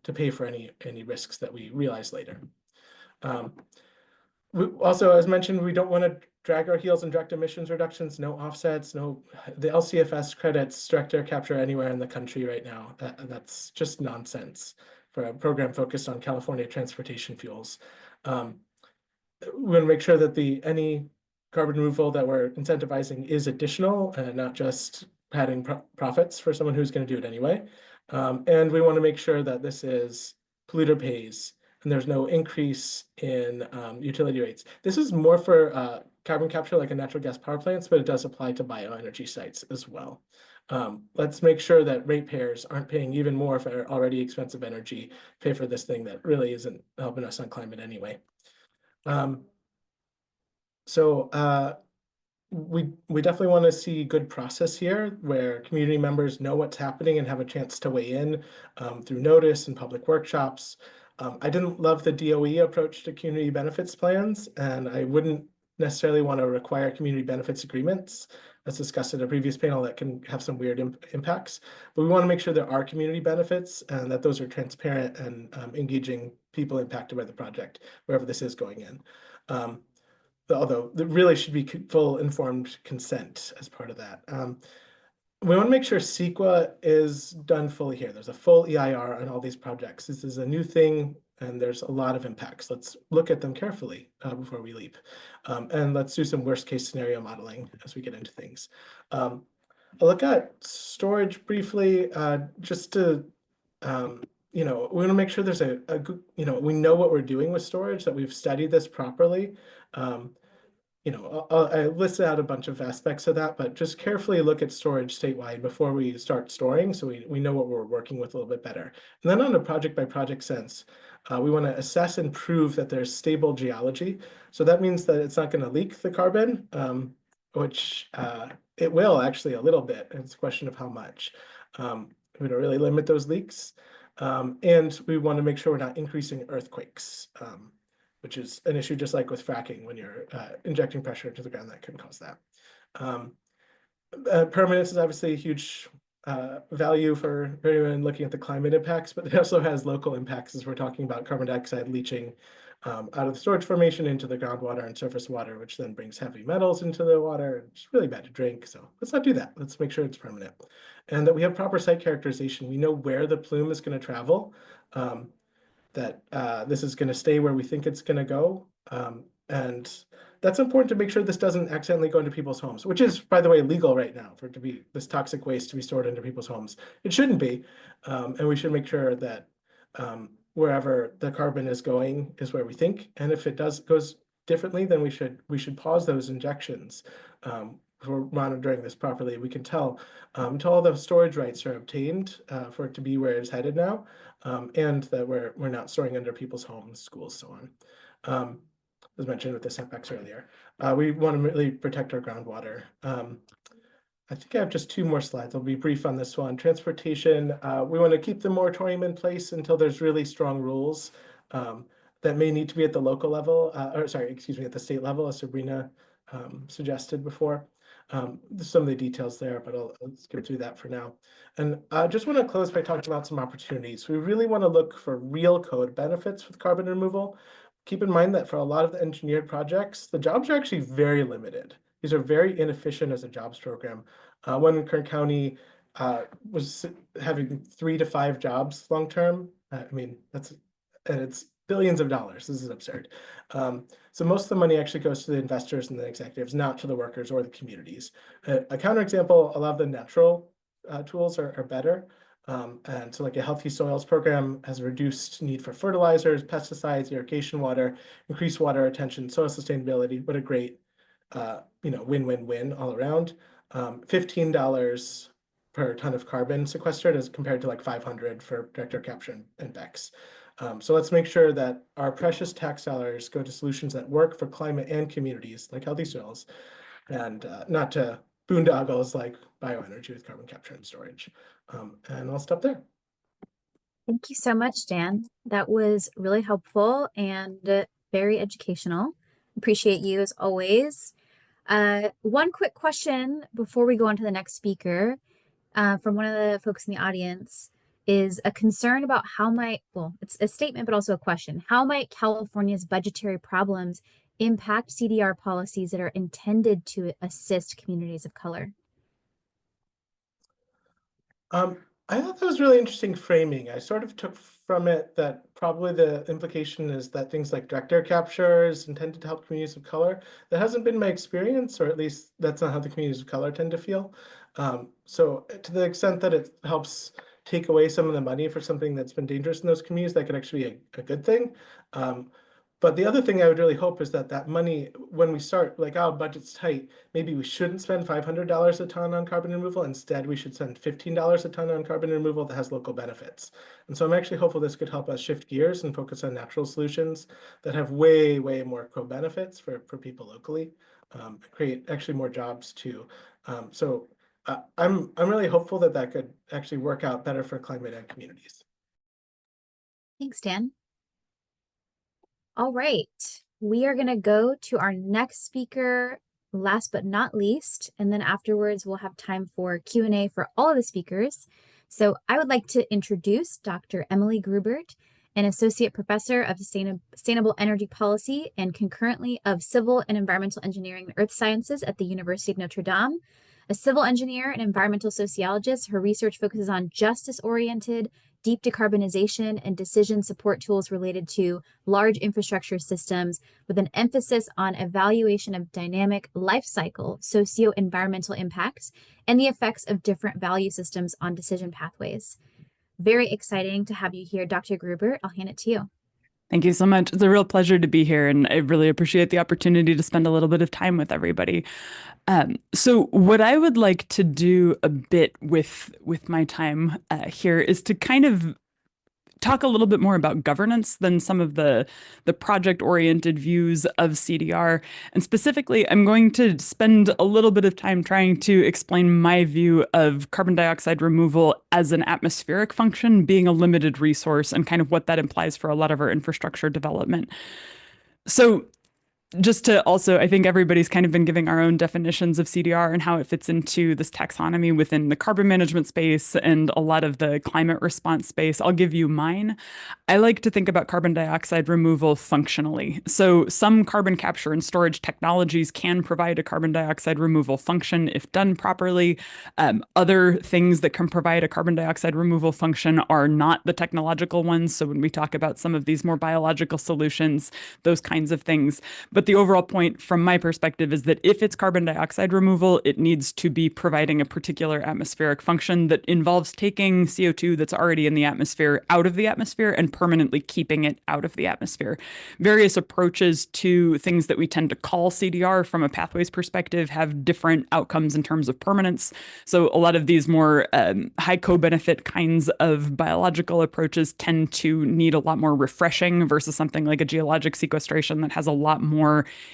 to pay for any risks that we realize later. We also, as mentioned, we don't want to drag our heels in direct emissions reductions, no offsets, the LCFS credits, direct air capture anywhere in the country right now. That's just nonsense for a program focused on California transportation fuels. We want to make sure that any carbon removal that we're incentivizing is additional and not just padding profits for someone who's going to do it anyway. And we want to make sure that this is polluter pays and there's no increase in utility rates. This is more for carbon capture like a natural gas power plants, but it does apply to bioenergy sites as well. Let's make sure that ratepayers aren't paying even more for already expensive energy, pay for this thing that really isn't helping us on climate anyway. We definitely want to see good process here where community members know what's happening and have a chance to weigh in through notice and public workshops. I didn't love the DOE approach to community benefits plans, and I wouldn't necessarily want to require community benefits agreements, as discussed in a previous panel, that can have some weird impacts. But we want to make sure there are community benefits and that those are transparent and engaging people impacted by the project, wherever this is going in. Although there really should be full informed consent as part of that. We want to make sure CEQA is done fully here. There's a full EIR on all these projects. This is a new thing and there's a lot of impacts. Let's look at them carefully before we leap. And let's do some worst case scenario modeling as we get into things. I'll look at storage briefly, just to, we want to make sure there's a good, we know what we're doing with storage, that we've studied this properly. I listed out a bunch of aspects of that, but just carefully look at storage statewide before we start storing so we know what we're working with a little bit better. And then on a project by project sense, we want to assess and prove that there's stable geology. So that means that it's not going to leak the carbon, which it will actually a little bit. It's a question of how much. We don't really limit those leaks. And we want to make sure we're not increasing earthquakes, which is an issue just like with fracking. When you're injecting pressure into the ground, that can cause that. Permanence is obviously a huge value for everyone looking at the climate impacts, but it also has local impacts as we're talking about carbon dioxide leaching out of the storage formation into the groundwater and surface water, which then brings heavy metals into the water. It's really bad to drink, so let's not do that. Let's make sure it's permanent. And that we have proper site characterization. We know where the plume is going to travel, that this is going to stay where we think it's going to go, and that's important to make sure this doesn't accidentally go into people's homes, which is, by the way, legal right now for it to be this toxic waste to be stored into people's homes. It shouldn't be, and we should make sure that wherever the carbon is going is where we think, and if it goes differently, then we should pause those injections. If we're monitoring this properly, we can tell until all the storage rights are obtained for it to be where it's headed now, and that we're not storing under people's homes, schools, so on. As mentioned with the setbacks earlier, we want to really protect our groundwater. I think I have just 2 more slides. I'll be brief on this one. Transportation, we want to keep the moratorium in place until there's really strong rules that may need to be at the local level, or sorry, excuse me, at the state level, as Sabrina suggested before. There's some of the details there, but I'll skip through that for now. And I just want to close by talking about some opportunities. We really want to look for real code benefits with carbon removal. Keep in mind that for a lot of the engineered projects, the jobs are actually very limited. These are very inefficient as a jobs program. One in Kern County was having 3 to 5 jobs long term. I mean, it's billions of dollars. This is absurd. So most of the money actually goes to the investors and the executives, not to the workers or the communities. A counterexample, a lot of the natural tools are better. And so like a healthy soils program has reduced need for fertilizers, pesticides, irrigation water, increased water retention, soil sustainability. What a great, win-win-win all around. $15 per ton of carbon sequestered as compared to like 500 for direct air capture and BECCS. So let's make sure that our precious tax dollars go to solutions that work for climate and communities like healthy soils, and not to boondoggles like bioenergy with carbon capture and storage. And I'll stop there. Thank you so much, Dan. That was really helpful and very educational. Appreciate you as always. One quick question before we go on to the next speaker from one of the folks in the audience is a concern about it's a statement, but also a question. How might California's budgetary problems impact CDR policies that are intended to assist communities of color? I thought that was really interesting framing. I sort of took from it that probably the implication is that things like direct air capture is intended to help communities of color. That hasn't been my experience, or at least that's not how the communities of color tend to feel. So to the extent that it helps take away some of the money for something that's been dangerous in those communities, that could actually be a good thing. But the other thing I would really hope is that money, when we start, like our budget's tight, maybe we shouldn't spend $500 a ton on carbon removal. Instead, we should spend $15 a ton on carbon removal that has local benefits. And so I'm actually hopeful this could help us shift gears and focus on natural solutions that have way, way more co-benefits for people locally, create actually more jobs too. So I'm really hopeful that could actually work out better for climate and communities. Thanks, Dan. All right, we are going to go to our next speaker, last but not least, and then afterwards we'll have time for Q&A for all of the speakers. So I would like to introduce Dr. Emily Grubert, an Associate Professor of Sustainable Energy Policy and concurrently of Civil and Environmental Engineering and Earth Sciences at the University of Notre Dame. A civil engineer and environmental sociologist, her research focuses on justice-oriented, deep decarbonization, and decision support tools related to large infrastructure systems with an emphasis on evaluation of dynamic life cycle socio-environmental impacts and the effects of different value systems on decision pathways. Very exciting to have you here, Dr. Gruber. I'll hand it to you. Thank you so much. It's a real pleasure to be here, and I really appreciate the opportunity to spend a little bit of time with everybody. So what I would like to do a bit with my time here is to kind of talk a little bit more about governance than some of the project-oriented views of CDR. And specifically, I'm going to spend a little bit of time trying to explain my view of carbon dioxide removal as an atmospheric function, being a limited resource, and kind of what that implies for a lot of our infrastructure development. So just to also, I think everybody's kind of been giving our own definitions of CDR and how it fits into this taxonomy within the carbon management space and a lot of the climate response space. I'll give you mine. I like to think about carbon dioxide removal functionally. So some carbon capture and storage technologies can provide a carbon dioxide removal function if done properly. Other things that can provide a carbon dioxide removal function are not the technological ones. So when we talk about some of these more biological solutions, those kinds of things. But the overall point from my perspective is that if it's carbon dioxide removal, it needs to be providing a particular atmospheric function that involves taking CO2 that's already in the atmosphere out of the atmosphere and permanently keeping it out of the atmosphere. Various approaches to things that we tend to call CDR from a pathways perspective have different outcomes in terms of permanence. So a lot of these more high co-benefit kinds of biological approaches tend to need a lot more refreshing versus something like a geologic sequestration that has a lot more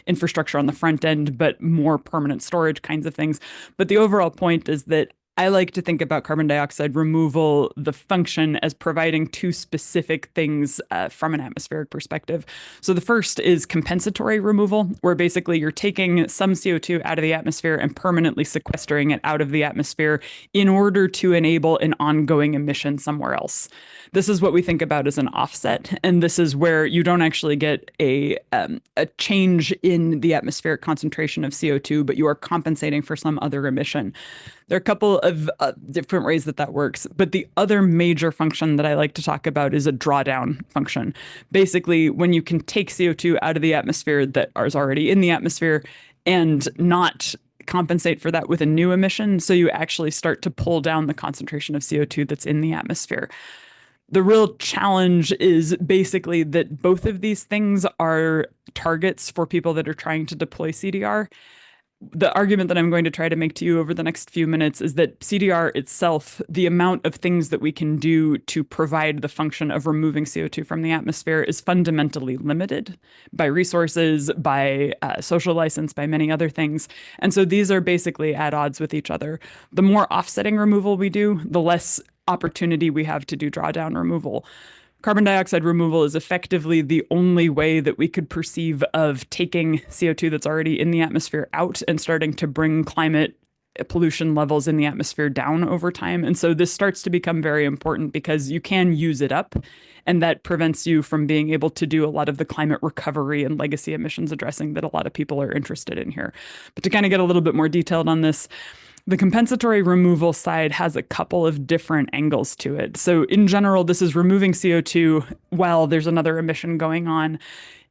infrastructure on the front end, but more permanent storage kinds of things. But the overall point is that I like to think about carbon dioxide removal, the function, as providing two specific things from an atmospheric perspective. So the first is compensatory removal, where basically you're taking some CO2 out of the atmosphere and permanently sequestering it out of the atmosphere in order to enable an ongoing emission somewhere else. This is what we think about as an offset, and this is where you don't actually get a change in the atmospheric concentration of CO2, but you are compensating for some other emission. There are a couple of different ways that works, but the other major function that I like to talk about is a drawdown function. Basically, when you can take CO2 out of the atmosphere that is already in the atmosphere and not compensate for that with a new emission, so you actually start to pull down the concentration of CO2 that's in the atmosphere. The real challenge is basically that both of these things are targets for people that are trying to deploy CDR. The argument that I'm going to try to make to you over the next few minutes is that CDR itself, the amount of things that we can do to provide the function of removing CO2 from the atmosphere is fundamentally limited by resources, by social license, by many other things. And so these are basically at odds with each other. The more offsetting removal we do, the less opportunity we have to do drawdown removal. Carbon dioxide removal is effectively the only way that we could perceive of taking CO2 that's already in the atmosphere out and starting to bring climate pollution levels in the atmosphere down over time. And so this starts to become very important because you can use it up, and that prevents you from being able to do a lot of the climate recovery and legacy emissions addressing that a lot of people are interested in here. But to kind of get a little bit more detailed on this, the compensatory removal side has a couple of different angles to it. So in general, this is removing CO2 while there's another emission going on.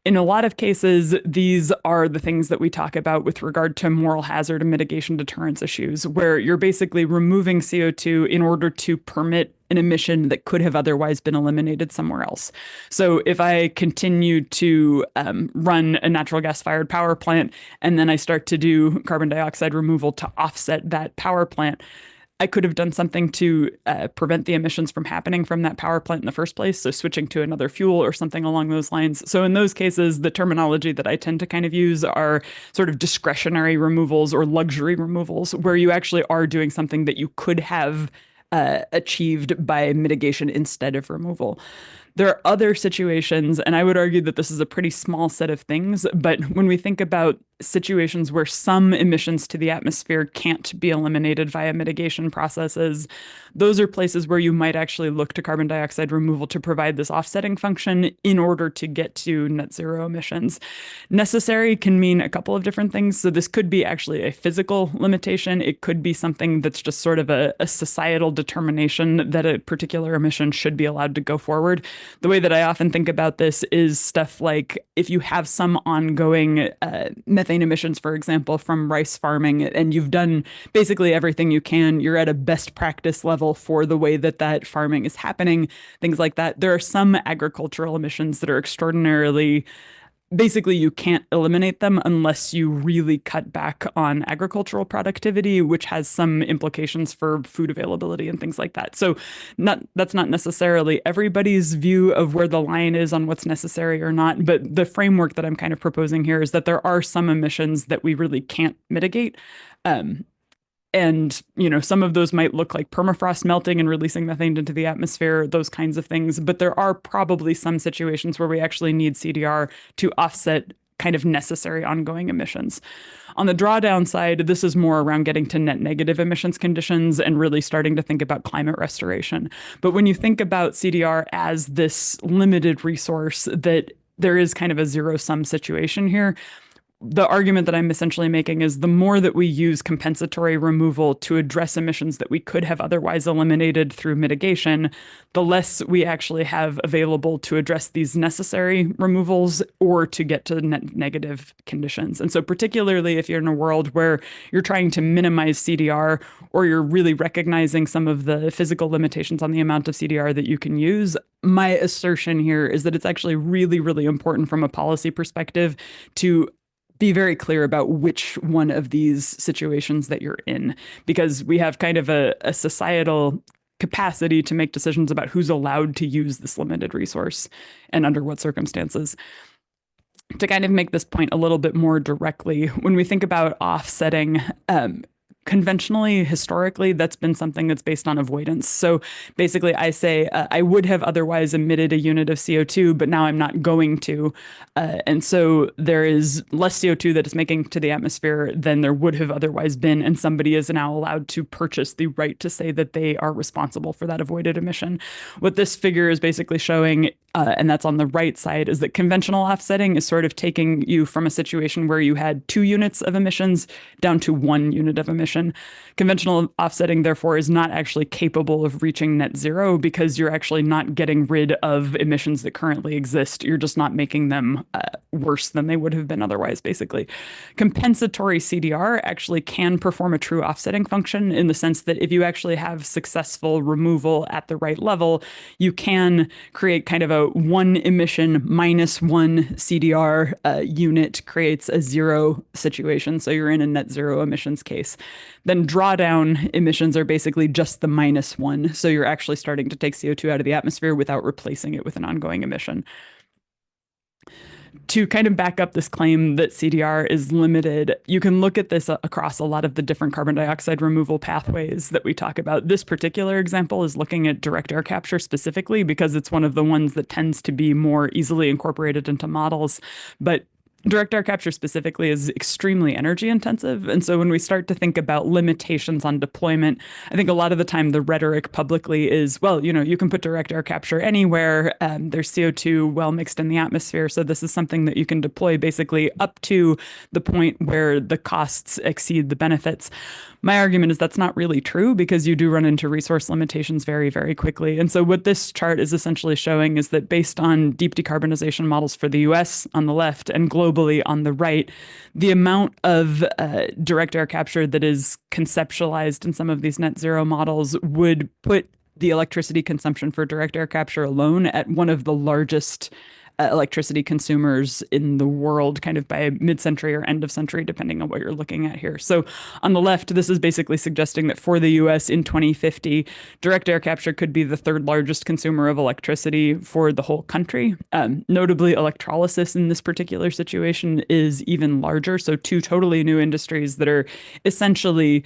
In a lot of cases, these are the things that we talk about with regard to moral hazard and mitigation deterrence issues, where you're basically removing CO2 in order to permit an emission that could have otherwise been eliminated somewhere else. So if I continue to run a natural gas-fired power plant, and then I start to do carbon dioxide removal to offset that power plant, I could have done something to prevent the emissions from happening from that power plant in the first place, so switching to another fuel or something along those lines. So in those cases, the terminology that I tend to kind of use are sort of discretionary removals or luxury removals, where you actually are doing something that you could have achieved by mitigation instead of removal. There are other situations, and I would argue that this is a pretty small set of things, but when we think about situations where some emissions to the atmosphere can't be eliminated via mitigation processes, those are places where you might actually look to carbon dioxide removal to provide this offsetting function in order to get to net zero emissions. Necessary can mean a couple of different things. So this could be actually a physical limitation. It could be something that's just sort of a societal determination that a particular emission should be allowed to go forward. The way that I often think about this is stuff like if you have some ongoing methane emissions, for example, from rice farming, and you've done basically everything you can, you're at a best practice level for the way that that farming is happening, things like that. There are some agricultural emissions that are extraordinarily, basically you can't eliminate them unless you really cut back on agricultural productivity, which has some implications for food availability and things like that. So that's not necessarily everybody's view of where the line is on what's necessary or not, but the framework that I'm kind of proposing here is that there are some emissions that we really can't mitigate. And, some of those might look like permafrost melting and releasing methane into the atmosphere, those kinds of things. But there are probably some situations where we actually need CDR to offset kind of necessary ongoing emissions. On the drawdown side, this is more around getting to net negative emissions conditions and really starting to think about climate restoration. But when you think about CDR as this limited resource, that there is kind of a zero-sum situation here, the argument that I'm essentially making is the more that we use compensatory removal to address emissions that we could have otherwise eliminated through mitigation, the less we actually have available to address these necessary removals or to get to net negative conditions. And so particularly if you're in a world where you're trying to minimize CDR or you're really recognizing some of the physical limitations on the amount of CDR that you can use, my assertion here is that it's actually really, really important from a policy perspective to be very clear about which one of these situations that you're in, because we have kind of a societal capacity to make decisions about who's allowed to use this limited resource and under what circumstances. To kind of make this point a little bit more directly, when we think about offsetting, conventionally, historically, that's been something that's based on avoidance. So basically, I say I would have otherwise emitted a unit of CO2, but now I'm not going to. And so there is less CO2 that is making to the atmosphere than there would have otherwise been. And somebody is now allowed to purchase the right to say that they are responsible for that avoided emission. What this figure is basically showing, and that's on the right side, is that conventional offsetting is sort of taking you from a situation where you had 2 units of emissions down to 1 unit of emission. Conventional offsetting, therefore, is not actually capable of reaching net zero because you're actually not getting rid of emissions that currently exist. You're just not making them worse than they would have been otherwise, basically. Compensatory CDR actually can perform a true offsetting function in the sense that if you actually have successful removal at the right level, you can create kind of a 1 emission minus 1 CDR unit creates a 0 situation. So you're in a net zero emissions case. Then drawdown emissions are basically just the -1. So you're actually starting to take CO2 out of the atmosphere without replacing it with an ongoing emission. To kind of back up this claim that CDR is limited, you can look at this across a lot of the different carbon dioxide removal pathways that we talk about. This particular example is looking at direct air capture specifically because it's one of the ones that tends to be more easily incorporated into models. But direct air capture specifically is extremely energy intensive. And so when we start to think about limitations on deployment, I think a lot of the time the rhetoric publicly is, well, you know, you can put direct air capture anywhere. There's CO2 well mixed in the atmosphere. So this is something that you can deploy basically up to the point where the costs exceed the benefits. My argument is that's not really true because you do run into resource limitations very, very quickly. And so what this chart is essentially showing is that based on deep decarbonization models for the US on the left and globally on the right, the amount of direct air capture that is conceptualized in some of these net zero models would put the electricity consumption for direct air capture alone at one of the largest electricity consumers in the world, kind of by mid-century or end of century, depending on what you're looking at here. So on the left, this is basically suggesting that for the US in 2050, direct air capture could be the 3rd largest consumer of electricity for the whole country. Notably, electrolysis in this particular situation is even larger. So 2 totally new industries that are essentially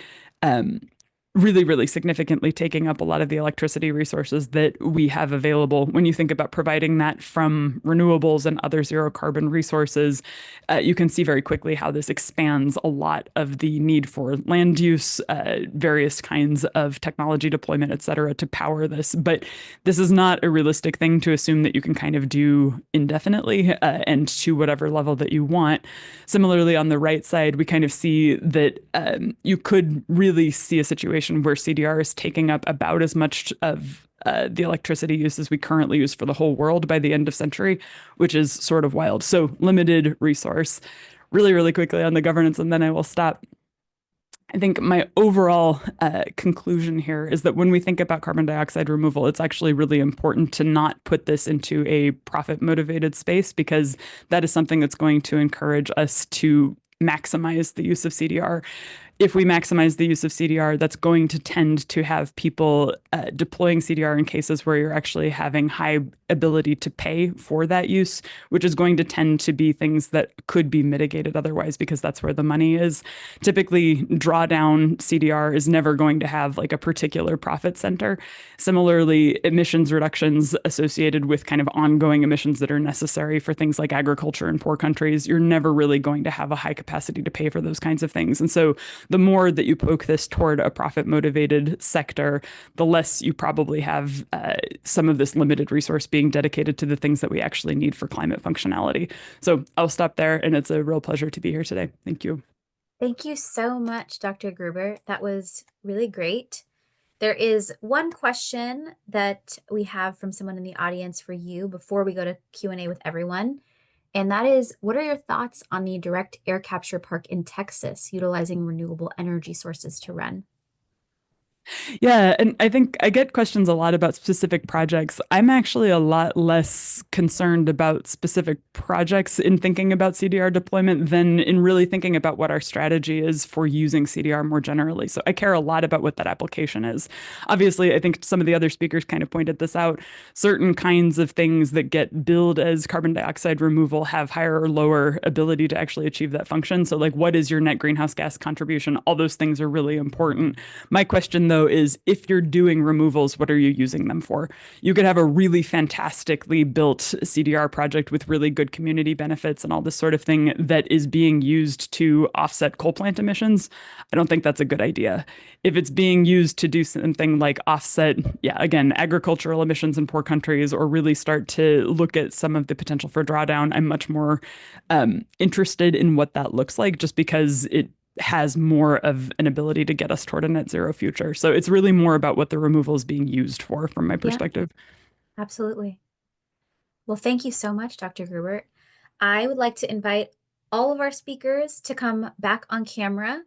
really, really significantly taking up a lot of the electricity resources that we have available. When you think about providing that from renewables and other zero carbon resources, you can see very quickly how this expands a lot of the need for land use, various kinds of technology deployment, et cetera, to power this. But this is not a realistic thing to assume that you can kind of do indefinitely and to whatever level that you want. Similarly, on the right side, we kind of see that you could really see a situation where CDR is taking up about as much of the electricity use as we currently use for the whole world by the end of century, which is sort of wild. So limited resource. Really, really quickly on the governance, and then I will stop. I think my overall conclusion here is that when we think about carbon dioxide removal, it's actually really important to not put this into a profit-motivated space because that is something that's going to encourage us to maximize the use of CDR. If we maximize the use of CDR, that's going to tend to have people deploying CDR in cases where you're actually having high ability to pay for that use, which is going to tend to be things that could be mitigated otherwise because that's where the money is. Typically, drawdown CDR is never going to have like a particular profit center. Similarly, emissions reductions associated with kind of ongoing emissions that are necessary for things like agriculture in poor countries, you're never really going to have a high capacity to pay for those kinds of things. And so the more that you poke this toward a profit motivated sector, the less you probably have some of this limited resource being dedicated to the things that we actually need for climate functionality. So I'll stop there, and it's a real pleasure to be here today. Thank you. Thank you so much, Dr. Gruber. That was really great. There is one question that we have from someone in the audience for you before we go to Q&A with everyone. And that is, what are your thoughts on the direct air capture park in Texas utilizing renewable energy sources to run? Yeah, and I think I get questions a lot about specific projects. I'm actually a lot less concerned about specific projects in thinking about CDR deployment than in really thinking about what our strategy is for using CDR more generally. So I care a lot about what that application is. Obviously, I think some of the other speakers kind of pointed this out. Certain kinds of things that get billed as carbon dioxide removal have higher or lower ability to actually achieve that function. So like, what is your net greenhouse gas contribution? All those things are really important. My question, though, is if you're doing removals, what are you using them for? You could have a really fantastically built CDR project with really good community benefits and all this sort of thing that is being used to offset coal plant emissions. I don't think that's a good idea. If it's being used to do something like offset, again, agricultural emissions in poor countries, or really start to look at some of the potential for drawdown, I'm much more interested in what that looks like, just because it has more of an ability to get us toward a net zero future. So it's really more about what the removal is being used for, from my perspective. Yeah, absolutely. Well, thank you so much, Dr. Gruber. I would like to invite all of our speakers to come back on camera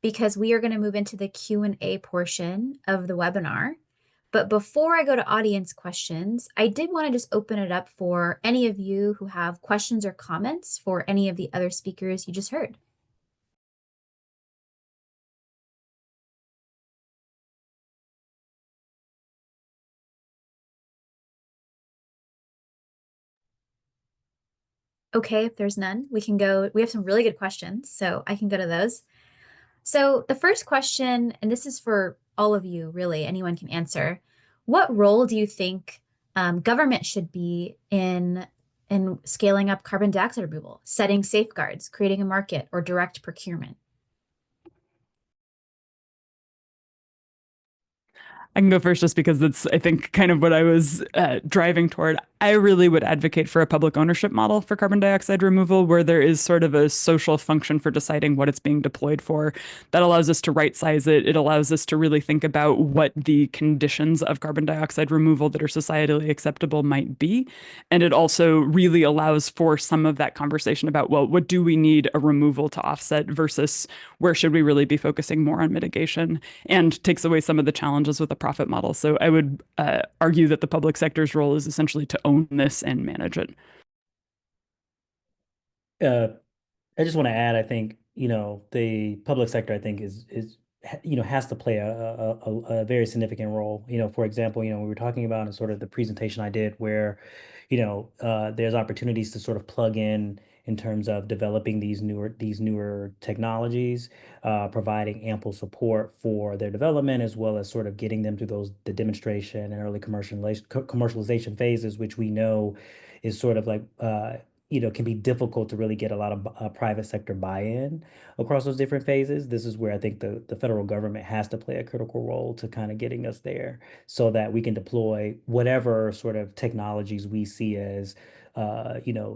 because we are going to move into the Q&A portion of the webinar. But before I go to audience questions, I did want to just open it up for any of you who have questions or comments for any of the other speakers you just heard. Okay, if there's none, we can go. We have some really good questions, so I can go to those. So the first question, and this is for all of you, really, anyone can answer. What role do you think government should be in scaling up carbon dioxide removal, setting safeguards, creating a market, or direct procurement? I can go first just because that's, I think, kind of what I was driving toward. I really would advocate for a public ownership model for carbon dioxide removal, where there is sort of a social function for deciding what it's being deployed for. That allows us to right size it. It allows us to really think about what the conditions of carbon dioxide removal that are societally acceptable might be. And it also really allows for some of that conversation about, well, what do we need a removal to offset versus where should we really be focusing more on mitigation, and takes away some of the challenges with the profit model. So I would argue that the public sector's role is essentially to own this and manage it. I just want to add, I think, the public sector, I think, is has to play a very significant role. For example, we were talking about in sort of the presentation I did where, there's opportunities to sort of plug in terms of developing these newer technologies, providing ample support for their development, as well as sort of getting them to the demonstration and early commercialization phases, which we know is sort of like can be difficult to really get a lot of private sector buy-in across those different phases. This is where I think the federal government has to play a critical role to kind of getting us there so that we can deploy whatever sort of technologies we see as,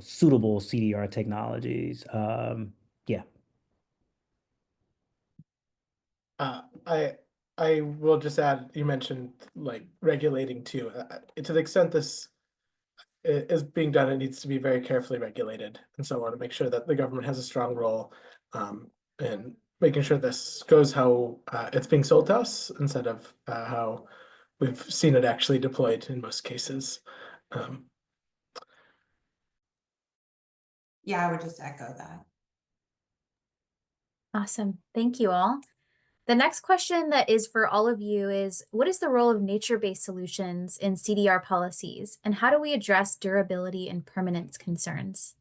suitable CDR technologies. Yeah. I will just add, you mentioned like regulating too. To the extent this is being done, it needs to be very carefully regulated. And so I want to make sure that the government has a strong role in making sure this goes how it's being sold to us instead of how we've seen it actually deployed in most cases. Yeah, I would just echo that. Awesome. Thank you all. The next question that is for all of you is, what is the role of nature-based solutions in CDR policies, and how do we address durability and permanence concerns?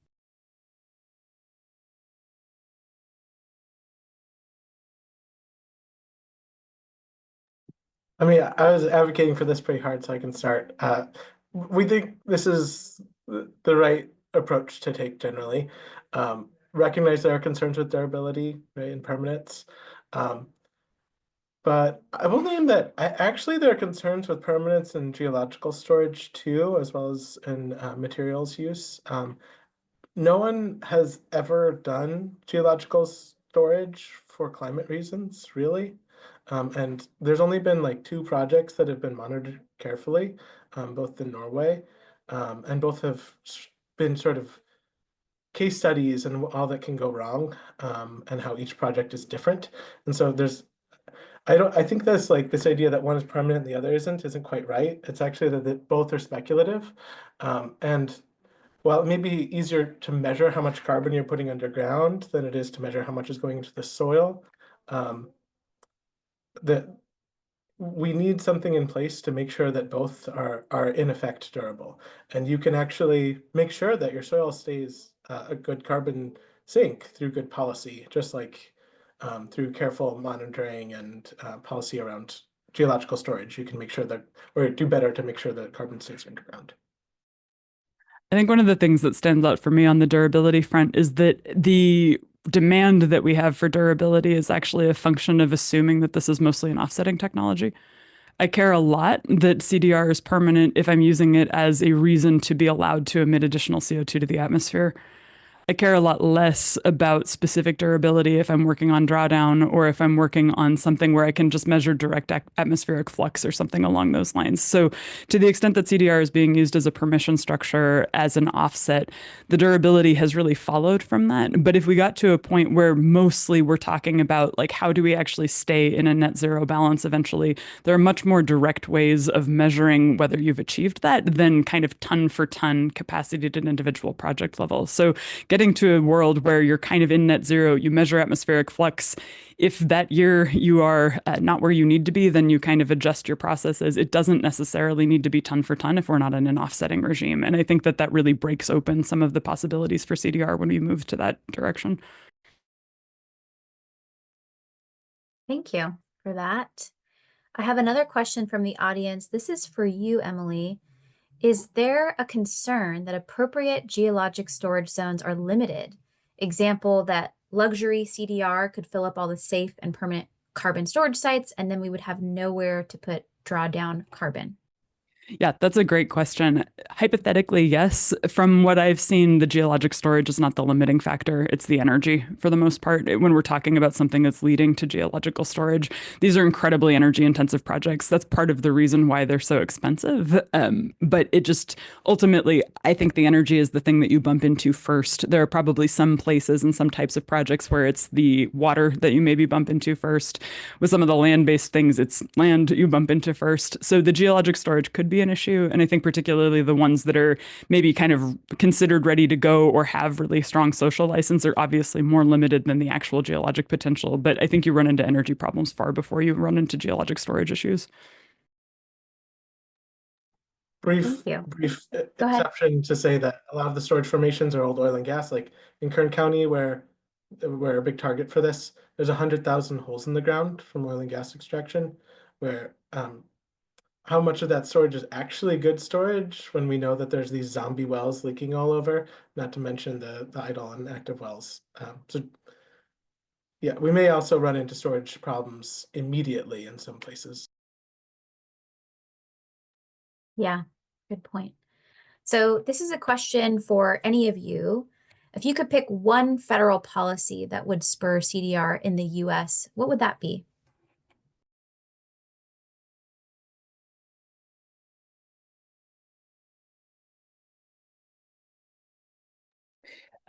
I mean, I was advocating for this pretty hard, so I can start. We think this is the right approach to take generally. recognize there are concerns with durability, right, and permanence. But I will name that actually there are concerns with permanence and geological storage too, as well as in materials use. No one has ever done geological storage for climate reasons, really. And there's only been like 2 projects that have been monitored carefully, both in Norway, and both have been sort of case studies and all that can go wrong, and how each project is different. And so I think that's like this idea that one is permanent and the other isn't quite right. It's actually that both are speculative. And while it may be easier to measure how much carbon you're putting underground than it is to measure how much is going into the soil, that we need something in place to make sure that both are in effect durable. And you can actually make sure that your soil stays a good carbon sink through good policy, just like through careful monitoring and policy around geological storage. You can make sure that, or do better to make sure that carbon stays underground. I think one of the things that stands out for me on the durability front is that the demand that we have for durability is actually a function of assuming that this is mostly an offsetting technology. I care a lot that CDR is permanent if I'm using it as a reason to be allowed to emit additional CO2 to the atmosphere. I care a lot less about specific durability if I'm working on drawdown or if I'm working on something where I can just measure direct atmospheric flux or something along those lines. So to the extent that CDR is being used as a permission structure, as an offset, the durability has really followed from that. But if we got to a point where mostly we're talking about like how do we actually stay in a net zero balance eventually, there are much more direct ways of measuring whether you've achieved that than kind of ton for ton capacity at an individual project level. So getting to a world where you're kind of in net zero, you measure atmospheric flux. If that year you are not where you need to be, then you kind of adjust your processes. It doesn't necessarily need to be ton for ton if we're not in an offsetting regime. And I think that that really breaks open some of the possibilities for CDR when we move to that direction. Thank you for that. I have another question from the audience. This is for you, Emily. Is there a concern that appropriate geologic storage zones are limited? Example, that luxury CDR could fill up all the safe and permanent carbon storage sites, and then we would have nowhere to put drawdown carbon. Yeah, that's a great question. Hypothetically, yes. From what I've seen, the geologic storage is not the limiting factor. It's the energy for the most part. When we're talking about something that's leading to geological storage, these are incredibly energy intensive projects. That's part of the reason why they're so expensive. But it just ultimately, I think the energy is the thing that you bump into first. There are probably some places and some types of projects where it's the water that you maybe bump into first. With some of the land-based things, it's land you bump into first. So the geologic storage could be an issue. And I think particularly the ones that are maybe kind of considered ready to go or have really strong social license are obviously more limited than the actual geologic potential. But I think you run into energy problems far before you run into geologic storage issues. Brief Go ahead. exception to say that a lot of the storage formations are old oil and gas, like in Kern County, where we're a big target for this. There's 100,000 holes in the ground from oil and gas extraction, where how much of that storage is actually good storage when we know that there's these zombie wells leaking all over, not to mention the idle and active wells. So yeah, we may also run into storage problems immediately in some places. Yeah, good point. So this is a question for any of you. If you could pick one federal policy that would spur CDR in the US, what would that be?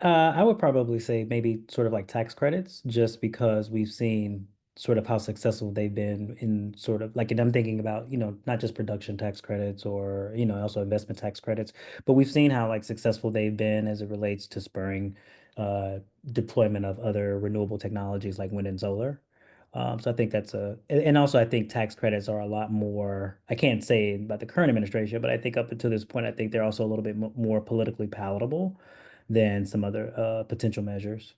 I would probably say maybe sort of like tax credits, just because we've seen sort of how successful they've been in sort of like, and I'm thinking about, not just production tax credits or, also investment tax credits, but we've seen how like successful they've been as it relates to spurring deployment of other renewable technologies like wind and solar. So I think and also I think tax credits are a lot more, I can't say about the current administration, but I think up until this point, I think they're also a little bit more politically palatable than some other potential measures.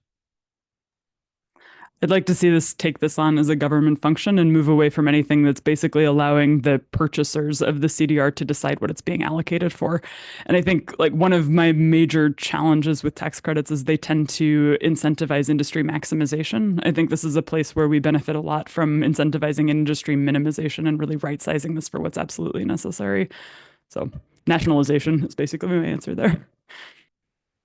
I'd like to see this take this on as a government function and move away from anything that's basically allowing the purchasers of the CDR to decide what it's being allocated for. And I think like one of my major challenges with tax credits is they tend to incentivize industry maximization. I think this is a place where we benefit a lot from incentivizing industry minimization and really right-sizing this for what's absolutely necessary. So nationalization is basically my answer there.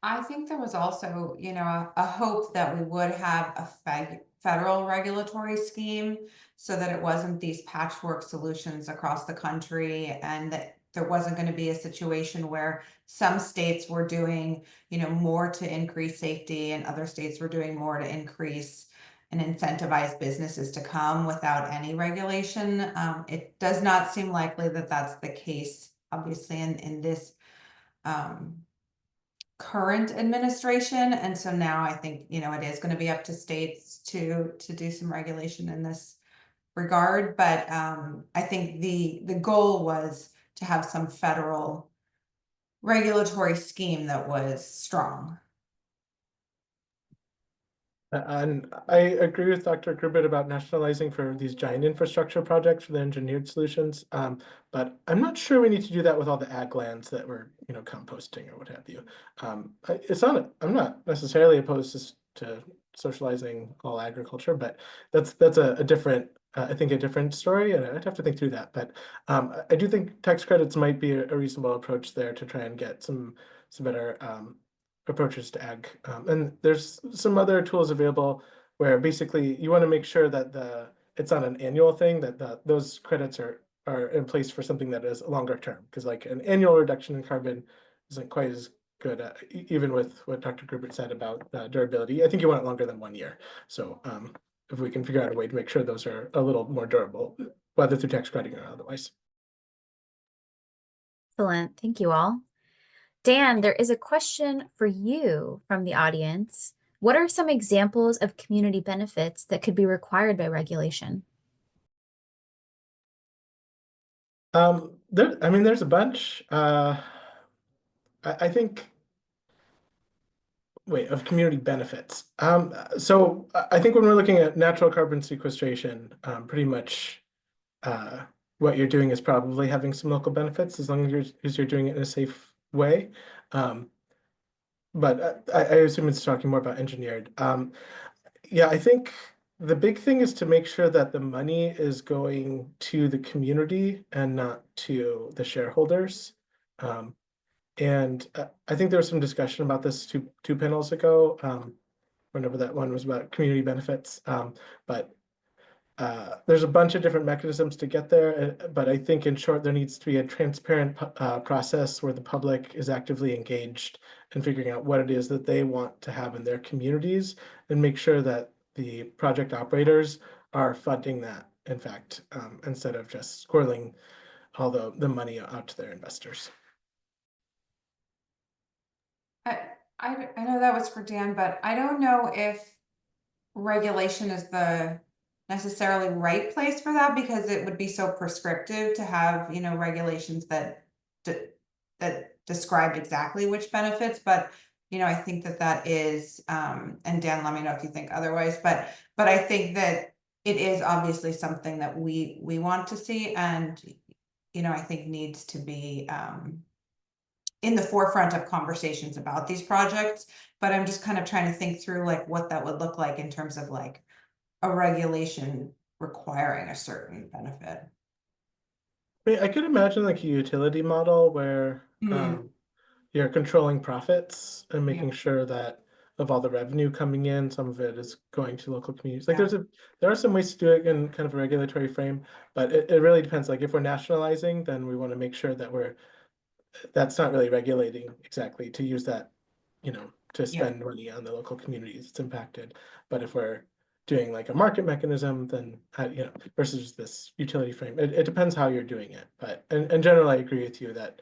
I think there was also, a hope that we would have a federal regulatory scheme so that it wasn't these patchwork solutions across the country, and that there wasn't going to be a situation where some states were doing, more to increase safety and other states were doing more to increase and incentivize businesses to come without any regulation. It does not seem likely that that's the case, obviously, in this current administration. And so now I think, it is going to be up to states to do some regulation in this regard. But I think the goal was to have some federal regulatory scheme that was strong. And I agree with Dr. Grubert about nationalizing for these giant infrastructure projects for the engineered solutions. But I'm not sure we need to do that with all the ag lands that we're, composting or what have you. I'm not necessarily opposed to socializing all agriculture, but that's a different, I think a different story, and I'd have to think through that. But I do think tax credits might be a reasonable approach there to try and get some better approaches to ag. And there's some other tools available where basically you want to make sure that it's not an annual thing, that those credits are in place for something that is longer term, because like an annual reduction in carbon isn't quite as good, even with what Dr. Grubert said about durability. I think you want it longer than 1 year. So if we can figure out a way to make sure those are a little more durable, whether through tax crediting or otherwise. Excellent. Thank you all. Dan, there is a question for you from the audience. What are some examples of community benefits that could be required by regulation? There's a bunch. I think, of community benefits. So I think when we're looking at natural carbon sequestration, pretty much what you're doing is probably having some local benefits as long as you're doing it in a safe way. But I assume it's talking more about engineered. Yeah, I think the big thing is to make sure that the money is going to the community and not to the shareholders. And I think there was some discussion about this two panels ago, whenever that one was about community benefits. But there's a bunch of different mechanisms to get there, but I think in short, there needs to be a transparent process where the public is actively engaged in figuring out what it is that they want to have in their communities, and make sure that the project operators are funding that, in fact, instead of just squirreling all the money out to their investors. I know that was for Dan, but I don't know if regulation is the necessarily right place for that, because it would be so prescriptive to have, regulations that described exactly which benefits. But, I think that is, and Dan, let me know if you think otherwise, but I think that it is obviously something that we want to see, and, I think needs to be, in the forefront of conversations about these projects. But I'm just kind of trying to think through like what that would look like in terms of like a regulation requiring a certain benefit. I could imagine like a utility model where you're controlling profits and making sure that of all the revenue coming in, some of it is going to local communities. Like there are some ways to do it in kind of a regulatory frame, but it really depends. Like if we're nationalizing, then we want to make sure that that's not really regulating exactly to use that, to spend money on the local communities it's impacted. But if we're doing like a market mechanism, then versus this utility frame, it depends how you're doing it. But in general, I agree with you that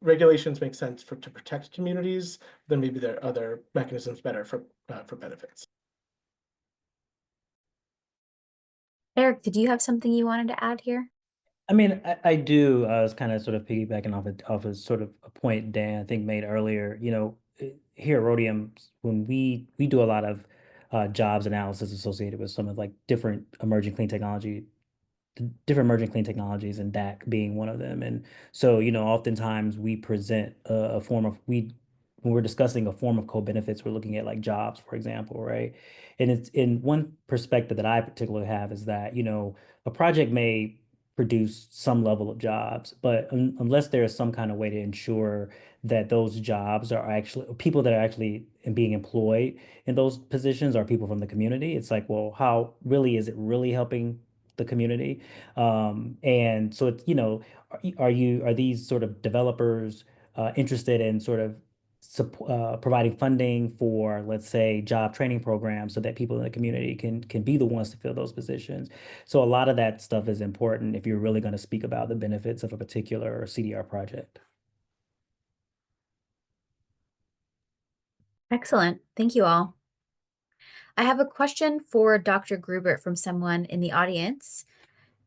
regulations make sense to protect communities. Then maybe there are other mechanisms better for benefits. Eric, did you have something you wanted to add here? I do. I was kind of sort of piggybacking off of sort of a point Dan I think made earlier. Here at Rhodium, when we do a lot of jobs analysis associated with some of like different emerging clean technologies, and DAC being one of them. And so, oftentimes we present a form of, when we're discussing a form of co-benefits, we're looking at like jobs, for example, right? And it's in one perspective that I particularly have is that, a project may produce some level of jobs, but unless there is some kind of way to ensure that those jobs are actually people that are actually being employed in those positions are people from the community, it's like, well, how really is it really helping the community? And so it's, are these sort of developers interested in sort of providing funding for, let's say, job training programs so that people in the community can be the ones to fill those positions? So a lot of that stuff is important if you're really going to speak about the benefits of a particular CDR project. Excellent. Thank you all. I have a question for Dr. Grubert from someone in the audience.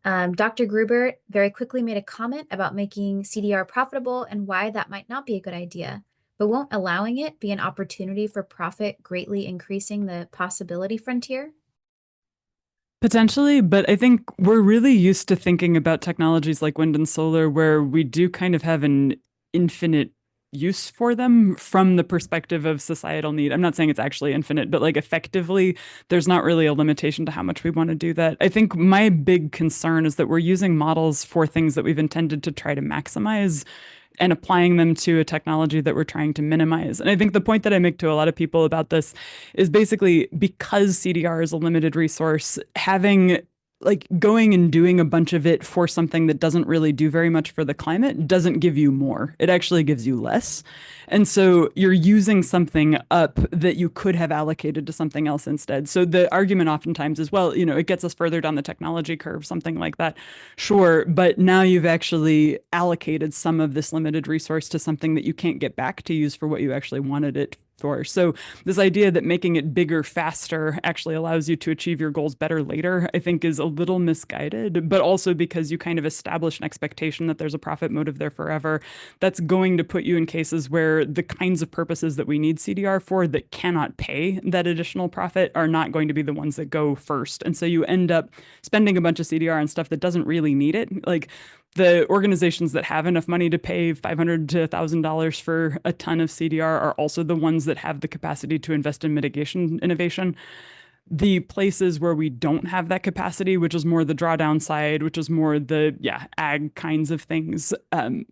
Dr. Grubert very quickly made a comment about making CDR profitable and why that might not be a good idea, but won't allowing it be an opportunity for profit greatly increasing the possibility frontier? Potentially, but I think we're really used to thinking about technologies like wind and solar where we do kind of have an infinite use for them from the perspective of societal need. I'm not saying it's actually infinite, but like effectively, there's not really a limitation to how much we want to do that. I think my big concern is that we're using models for things that we've intended to try to maximize and applying them to a technology that we're trying to minimize. And I think the point that I make to a lot of people about this is basically because CDR is a limited resource, having like going and doing a bunch of it for something that doesn't really do very much for the climate doesn't give you more. It actually gives you less. And so you're using something up that you could have allocated to something else instead. So the argument oftentimes is, well, it gets us further down the technology curve, something like that. Sure, but now you've actually allocated some of this limited resource to something that you can't get back to use for what you actually wanted it for. So this idea that making it bigger faster actually allows you to achieve your goals better later, I think is a little misguided, but also because you kind of establish an expectation that there's a profit motive there forever. That's going to put you in cases where the kinds of purposes that we need CDR for that cannot pay that additional profit are not going to be the ones that go first. And so you end up spending a bunch of CDR on stuff that doesn't really need it. Like the organizations that have enough money to pay $500 to $1,000 for a ton of CDR are also the ones that have the capacity to invest in mitigation innovation. The places where we don't have that capacity, which is more the drawdown side, which is more the ag kinds of things,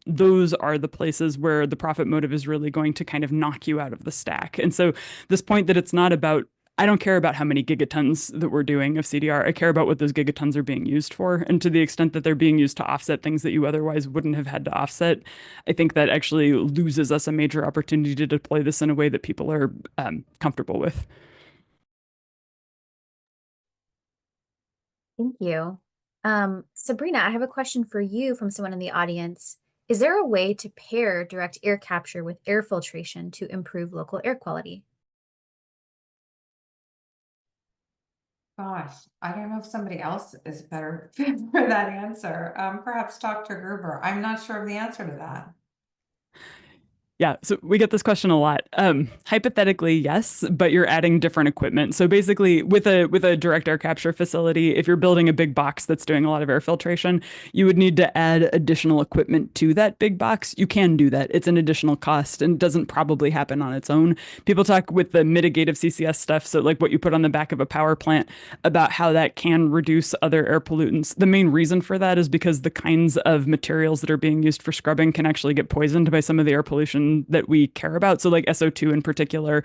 those are the places where the profit motive is really going to kind of knock you out of the stack. And so this point that it's not about, I don't care about how many gigatons that we're doing of CDR. I care about what those gigatons are being used for. And to the extent that they're being used to offset things that you otherwise wouldn't have had to offset, I think that actually loses us a major opportunity to deploy this in a way that people are comfortable with. Thank you. Sabrina, I have a question for you from someone in the audience. Is there a way to pair direct air capture with air filtration to improve local air quality? Gosh, I don't know if somebody else is better fit for that answer. Perhaps Dr. Gruber. I'm not sure of the answer to that. Yeah, so we get this question a lot. Hypothetically, yes, but you're adding different equipment. So basically, with a direct air capture facility, if you're building a big box that's doing a lot of air filtration, you would need to add additional equipment to that big box. You can do that. It's an additional cost and doesn't probably happen on its own. People talk with the mitigative CCS stuff, so like what you put on the back of a power plant, about how that can reduce other air pollutants. The main reason for that is because the kinds of materials that are being used for scrubbing can actually get poisoned by some of the air pollution that we care about. So like SO2 in particular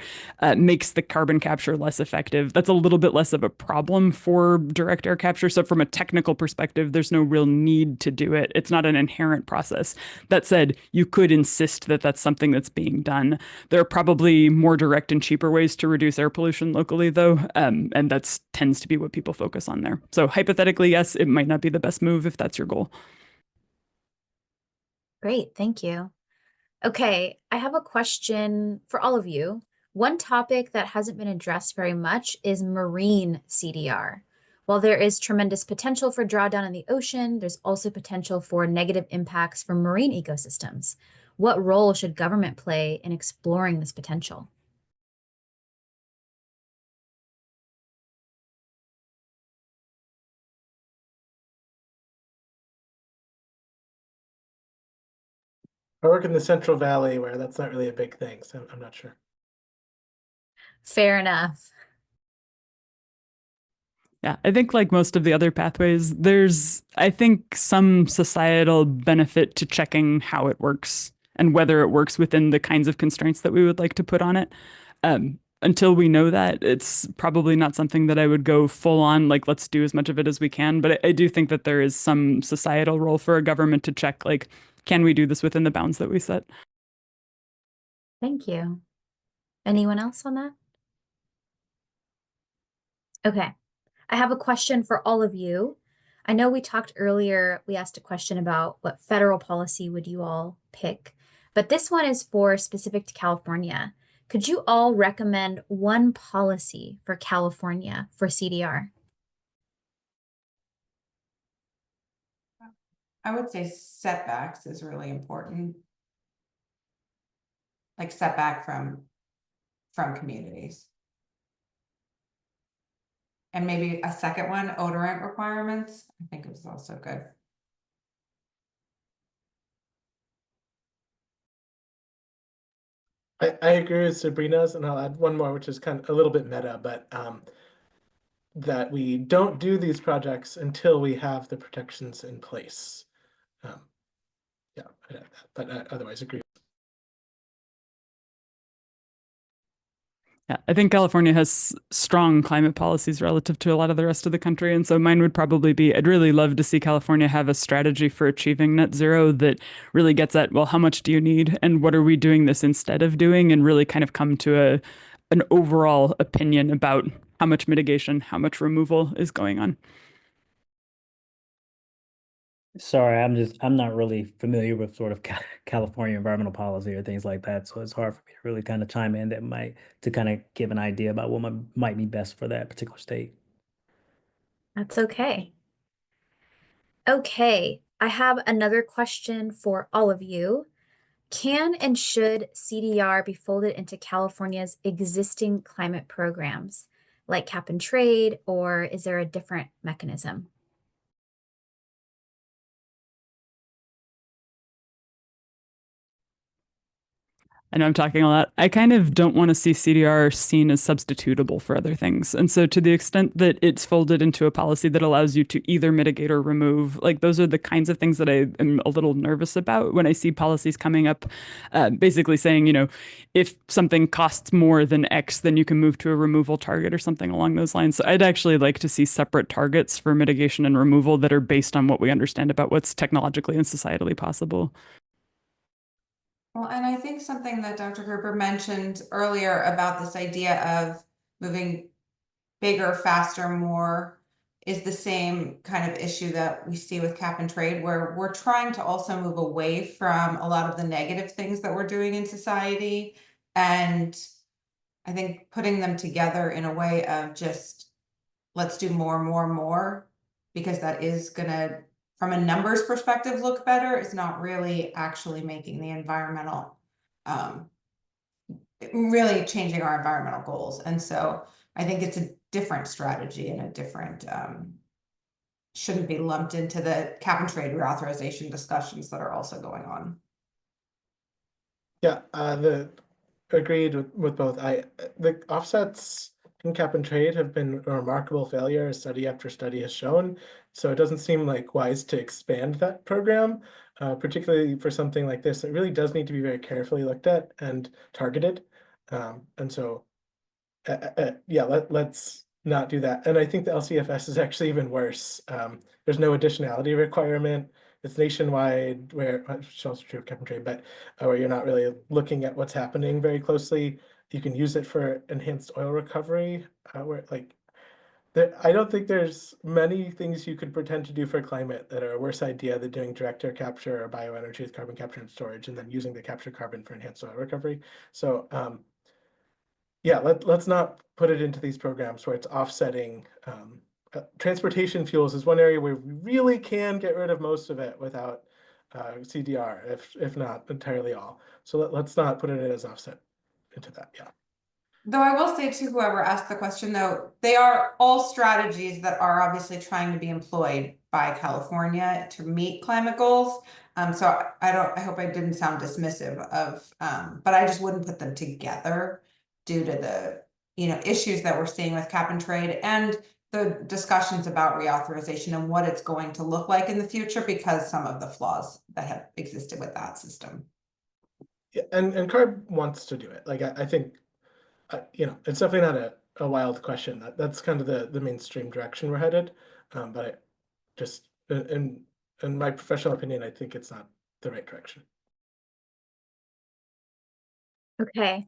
makes the carbon capture less effective. That's a little bit less of a problem for direct air capture. So from a technical perspective, there's no real need to do it. It's not an inherent process. That said, you could insist that that's something that's being done. There are probably more direct and cheaper ways to reduce air pollution locally, though, and that tends to be what people focus on there. So hypothetically, yes, it might not be the best move if that's your goal. Great, thank you. Okay, I have a question for all of you. One topic that hasn't been addressed very much is marine CDR. While there is tremendous potential for drawdown in the ocean, there's also potential for negative impacts for marine ecosystems. What role should government play in exploring this potential? I work in the Central Valley where that's not really a big thing, so I'm not sure. Fair enough. Yeah, I think like most of the other pathways, there's, I think, some societal benefit to checking how it works and whether it works within the kinds of constraints that we would like to put on it. Until we know that, it's probably not something that I would go full on, like, let's do as much of it as we can. But I do think that there is some societal role for a government to check, like, can we do this within the bounds that we set? Thank you. Anyone else on that? Okay. I have a question for all of you. I know we talked earlier, we asked a question about what federal policy would you all pick, but this one is for specific to California. Could you all recommend one policy for California for CDR? I would say setbacks is really important. Like setback from communities. And maybe a second one, odorant requirements. I think it was also good. I agree with Sabrina's, and I'll add one more, which is kind of a little bit meta, but that we don't do these projects until we have the protections in place. Yeah, but otherwise agree. Yeah, I think California has strong climate policies relative to a lot of the rest of the country. And so mine would probably be, I'd really love to see California have a strategy for achieving net zero that really gets at, well, how much do you need and what are we doing this instead of doing, and really kind of come to an overall opinion about how much mitigation, how much removal is going on. Sorry, I'm not really familiar with sort of California environmental policy or things like that, so it's hard for me to really kind of chime in to kind of give an idea about what might be best for that particular state. That's okay. Okay, I have another question for all of you. Can and should CDR be folded into California's existing climate programs, like cap and trade, or is there a different mechanism? I know I'm talking a lot. I kind of don't want to see CDR seen as substitutable for other things. And so to the extent that it's folded into a policy that allows you to either mitigate or remove, like those are the kinds of things that I am a little nervous about when I see policies coming up, basically saying, you know, if something costs more than X, then you can move to a removal target or something along those lines. So I'd actually like to see separate targets for mitigation and removal that are based on what we understand about what's technologically and societally possible. Well, and I think something that Dr. Gerber mentioned earlier about this idea of moving bigger, faster, more is the same kind of issue that we see with cap and trade, where we're trying to also move away from a lot of the negative things that we're doing in society. And I think putting them together in a way of just, let's do more, because that is gonna, from a numbers perspective, look better, is not really actually making the environmental, really changing our environmental goals. And so I think it's a different strategy and a different, shouldn't be lumped into the cap and trade reauthorization discussions that are also going on. Yeah, agreed with both. The offsets in cap and trade have been a remarkable failure, as study after study has shown. So it doesn't seem like wise to expand that program, particularly for something like this. It really does need to be very carefully looked at and targeted. And so, yeah, let's not do that. And I think the LCFS is actually even worse. There's no additionality requirement. It's nationwide, where it's also true of cap and trade, but where you're not really looking at what's happening very closely. You can use it for enhanced oil recovery, where like I don't think there's many things you could pretend to do for climate that are a worse idea than doing direct air capture or bioenergy with carbon capture and storage, and then using the captured carbon for enhanced oil recovery. So yeah, let's not put it into these programs where it's offsetting. Transportation fuels is one area where we really can get rid of most of it without CDR, if not entirely all. So let's not put it in as offset into that. Yeah. Though I will say to whoever asked the question, though, they are all strategies that are obviously trying to be employed by California to meet climate goals. So I hope I didn't sound dismissive of, but I just wouldn't put them together due to the, issues that we're seeing with cap and trade and the discussions about reauthorization and what it's going to look like in the future because some of the flaws that have existed with that system. Yeah, and CARB wants to do it. Like I think, it's definitely not a wild question. That's kind of the mainstream direction we're headed. But I just in my professional opinion, I think it's not the right direction. Okay.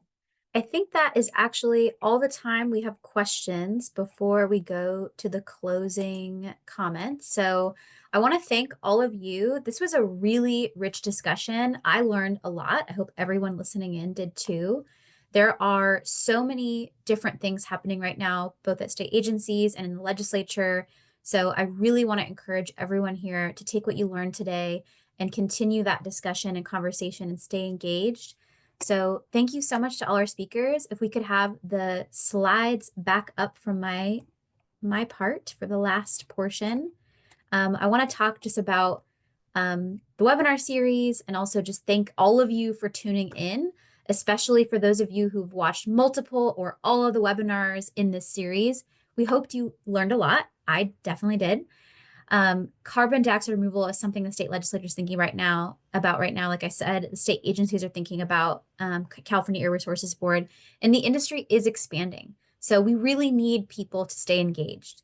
I think that is actually all the time we have questions before we go to the closing comments. So I want to thank all of you. This was a really rich discussion. I learned a lot. I hope everyone listening in did too. There are so many different things happening right now, both at state agencies and in the legislature. So I really want to encourage everyone here to take what you learned today and continue that discussion and conversation and stay engaged. So thank you so much to all our speakers. If we could have the slides back up from my part for the last portion. I want to talk just about the webinar series and also just thank all of you for tuning in, especially for those of you who've watched multiple or all of the webinars in this series. We hoped you learned a lot. I definitely did. Carbon dioxide removal is something the state legislature is thinking right now. Like I said, the state agencies are thinking about California Air Resources Board, and the industry is expanding. So we really need people to stay engaged.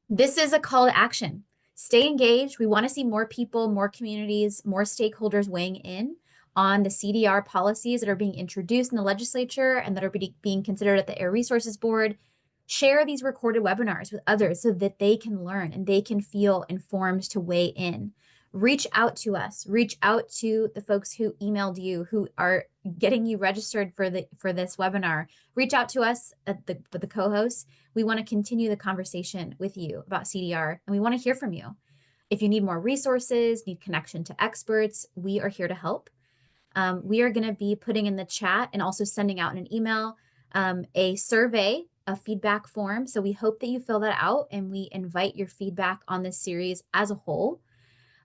This is a call to action. Stay engaged. We want to see more people, more communities, more stakeholders weighing in on the CDR policies that are being introduced in the legislature and that are being considered at the Air Resources Board. Share these recorded webinars with others so that they can learn and they can feel informed to weigh in. Reach out to us. Reach out to the folks who emailed you, who are getting you registered for this webinar. Reach out to us at the co-hosts. We want to continue the conversation with you about CDR, and we want to hear from you. If you need more resources, need connection to experts, we are here to help. We are going to be putting in the chat and also sending out in an email a survey, a feedback form. So we hope that you fill that out and we invite your feedback on this series as a whole.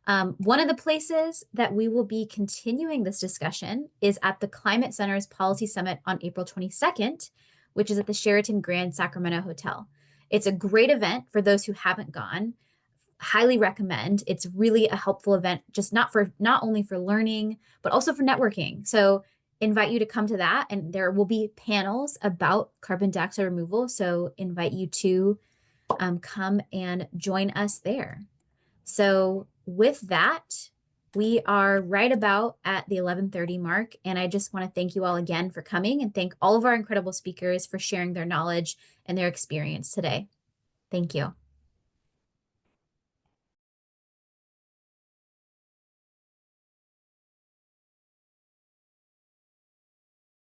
One of the places that we will be continuing this discussion is at the Climate Center's Policy Summit on April 22nd, which is at the Sheraton Grand Sacramento Hotel. It's a great event for those who haven't gone. Highly recommend. It's really a helpful event, just not only for learning, but also for networking. So invite you to come to that, and there will be panels about carbon dioxide removal. So invite you to come and join us there. So with that, we are right about at the 11:30 mark, and I just want to thank you all again for coming and thank all of our incredible speakers for sharing their knowledge and their experience today. Thank you.